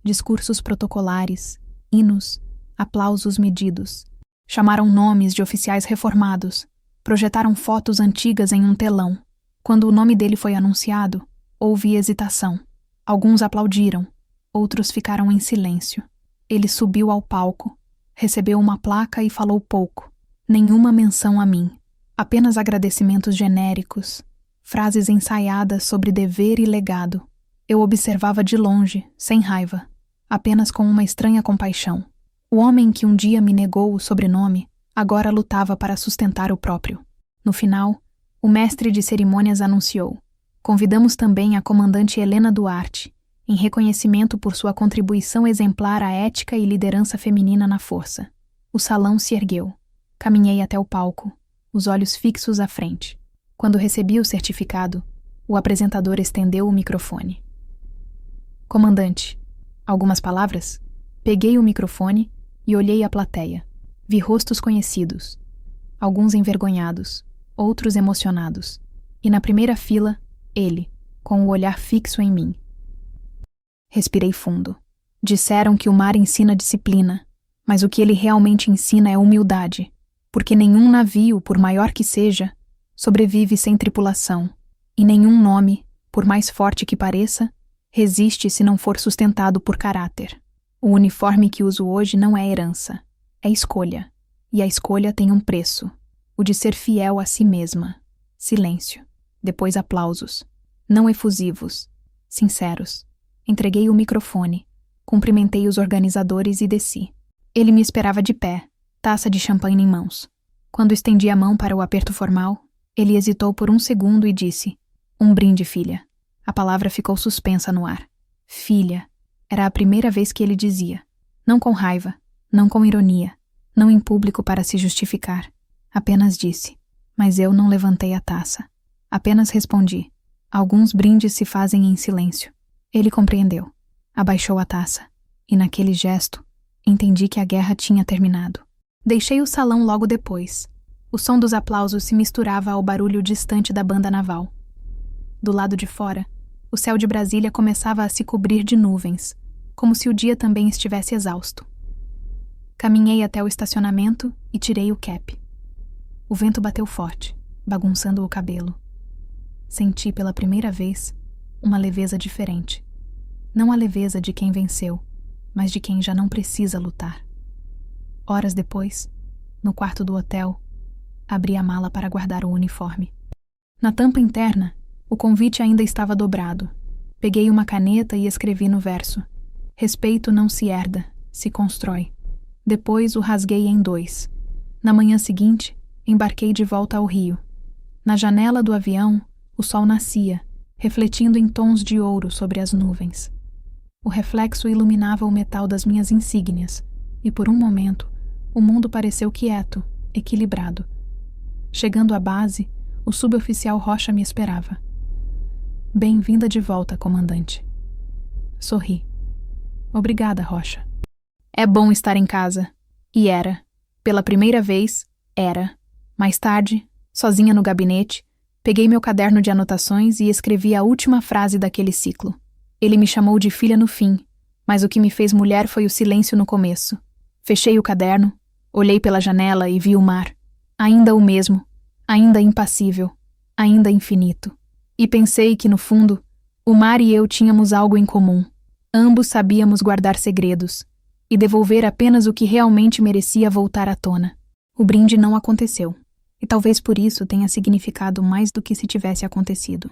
Discursos protocolares, hinos, aplausos medidos. Chamaram nomes de oficiais reformados, projetaram fotos antigas em um telão. Quando o nome dele foi anunciado, houve hesitação. Alguns aplaudiram, outros ficaram em silêncio. Ele subiu ao palco, recebeu uma placa e falou pouco. Nenhuma menção a mim. Apenas agradecimentos genéricos, frases ensaiadas sobre dever e legado. Eu observava de longe, sem raiva, apenas com uma estranha compaixão. O homem que um dia me negou o sobrenome, agora lutava para sustentar o próprio. No final, o mestre de cerimônias anunciou: convidamos também a comandante Helena Duarte, em reconhecimento por sua contribuição exemplar à ética e liderança feminina na força. O salão se ergueu. Caminhei até o palco, os olhos fixos à frente. Quando recebi o certificado, o apresentador estendeu o microfone. Comandante, algumas palavras? Peguei o microfone e olhei a plateia. Vi rostos conhecidos, alguns envergonhados, outros emocionados. E na primeira fila, ele, com o olhar fixo em mim. Respirei fundo. Disseram que o mar ensina disciplina, mas o que ele realmente ensina é humildade, porque nenhum navio, por maior que seja, sobrevive sem tripulação, e nenhum nome, por mais forte que pareça, resiste se não for sustentado por caráter. O uniforme que uso hoje não é herança, é escolha, e a escolha tem um preço, o de ser fiel a si mesma. Silêncio, depois aplausos, não efusivos, sinceros. Entreguei o microfone, cumprimentei os organizadores e desci. Ele me esperava de pé, taça de champanhe em mãos. Quando estendi a mão para o aperto formal, ele hesitou por um segundo e disse: um brinde, filha. A palavra ficou suspensa no ar. Filha. Era a primeira vez que ele dizia. Não com raiva, não com ironia, não em público para se justificar. Apenas disse, mas eu não levantei a taça. Apenas respondi. Alguns brindes se fazem em silêncio. Ele compreendeu. Abaixou a taça. E naquele gesto, entendi que a guerra tinha terminado. Deixei o salão logo depois. O som dos aplausos se misturava ao barulho distante da banda naval. Do lado de fora, o céu de Brasília começava a se cobrir de nuvens, como se o dia também estivesse exausto. Caminhei até o estacionamento e tirei o cap. O vento bateu forte, bagunçando o cabelo. Senti pela primeira vez uma leveza diferente. Não a leveza de quem venceu, mas de quem já não precisa lutar. Horas depois, no quarto do hotel, abri a mala para guardar o uniforme. Na tampa interna, o convite ainda estava dobrado. Peguei uma caneta e escrevi no verso: respeito não se herda, se constrói. Depois o rasguei em 2. Na manhã seguinte, embarquei de volta ao Rio. Na janela do avião, o sol nascia, refletindo em tons de ouro sobre as nuvens. O reflexo iluminava o metal das minhas insígnias, e por um momento, o mundo pareceu quieto, equilibrado. Chegando à base, o suboficial Rocha me esperava. Bem-vinda de volta, comandante. Sorri. Obrigada, Rocha. É bom estar em casa. E era. Pela primeira vez, era. Mais tarde, sozinha no gabinete, peguei meu caderno de anotações e escrevi a última frase daquele ciclo. Ele me chamou de filha no fim, mas o que me fez mulher foi o silêncio no começo. Fechei o caderno, olhei pela janela e vi o mar. Ainda o mesmo, ainda impassível, ainda infinito. E pensei que, no fundo, o mar e eu tínhamos algo em comum. Ambos sabíamos guardar segredos e devolver apenas o que realmente merecia voltar à tona. O brinde não aconteceu, e talvez por isso tenha significado mais do que se tivesse acontecido.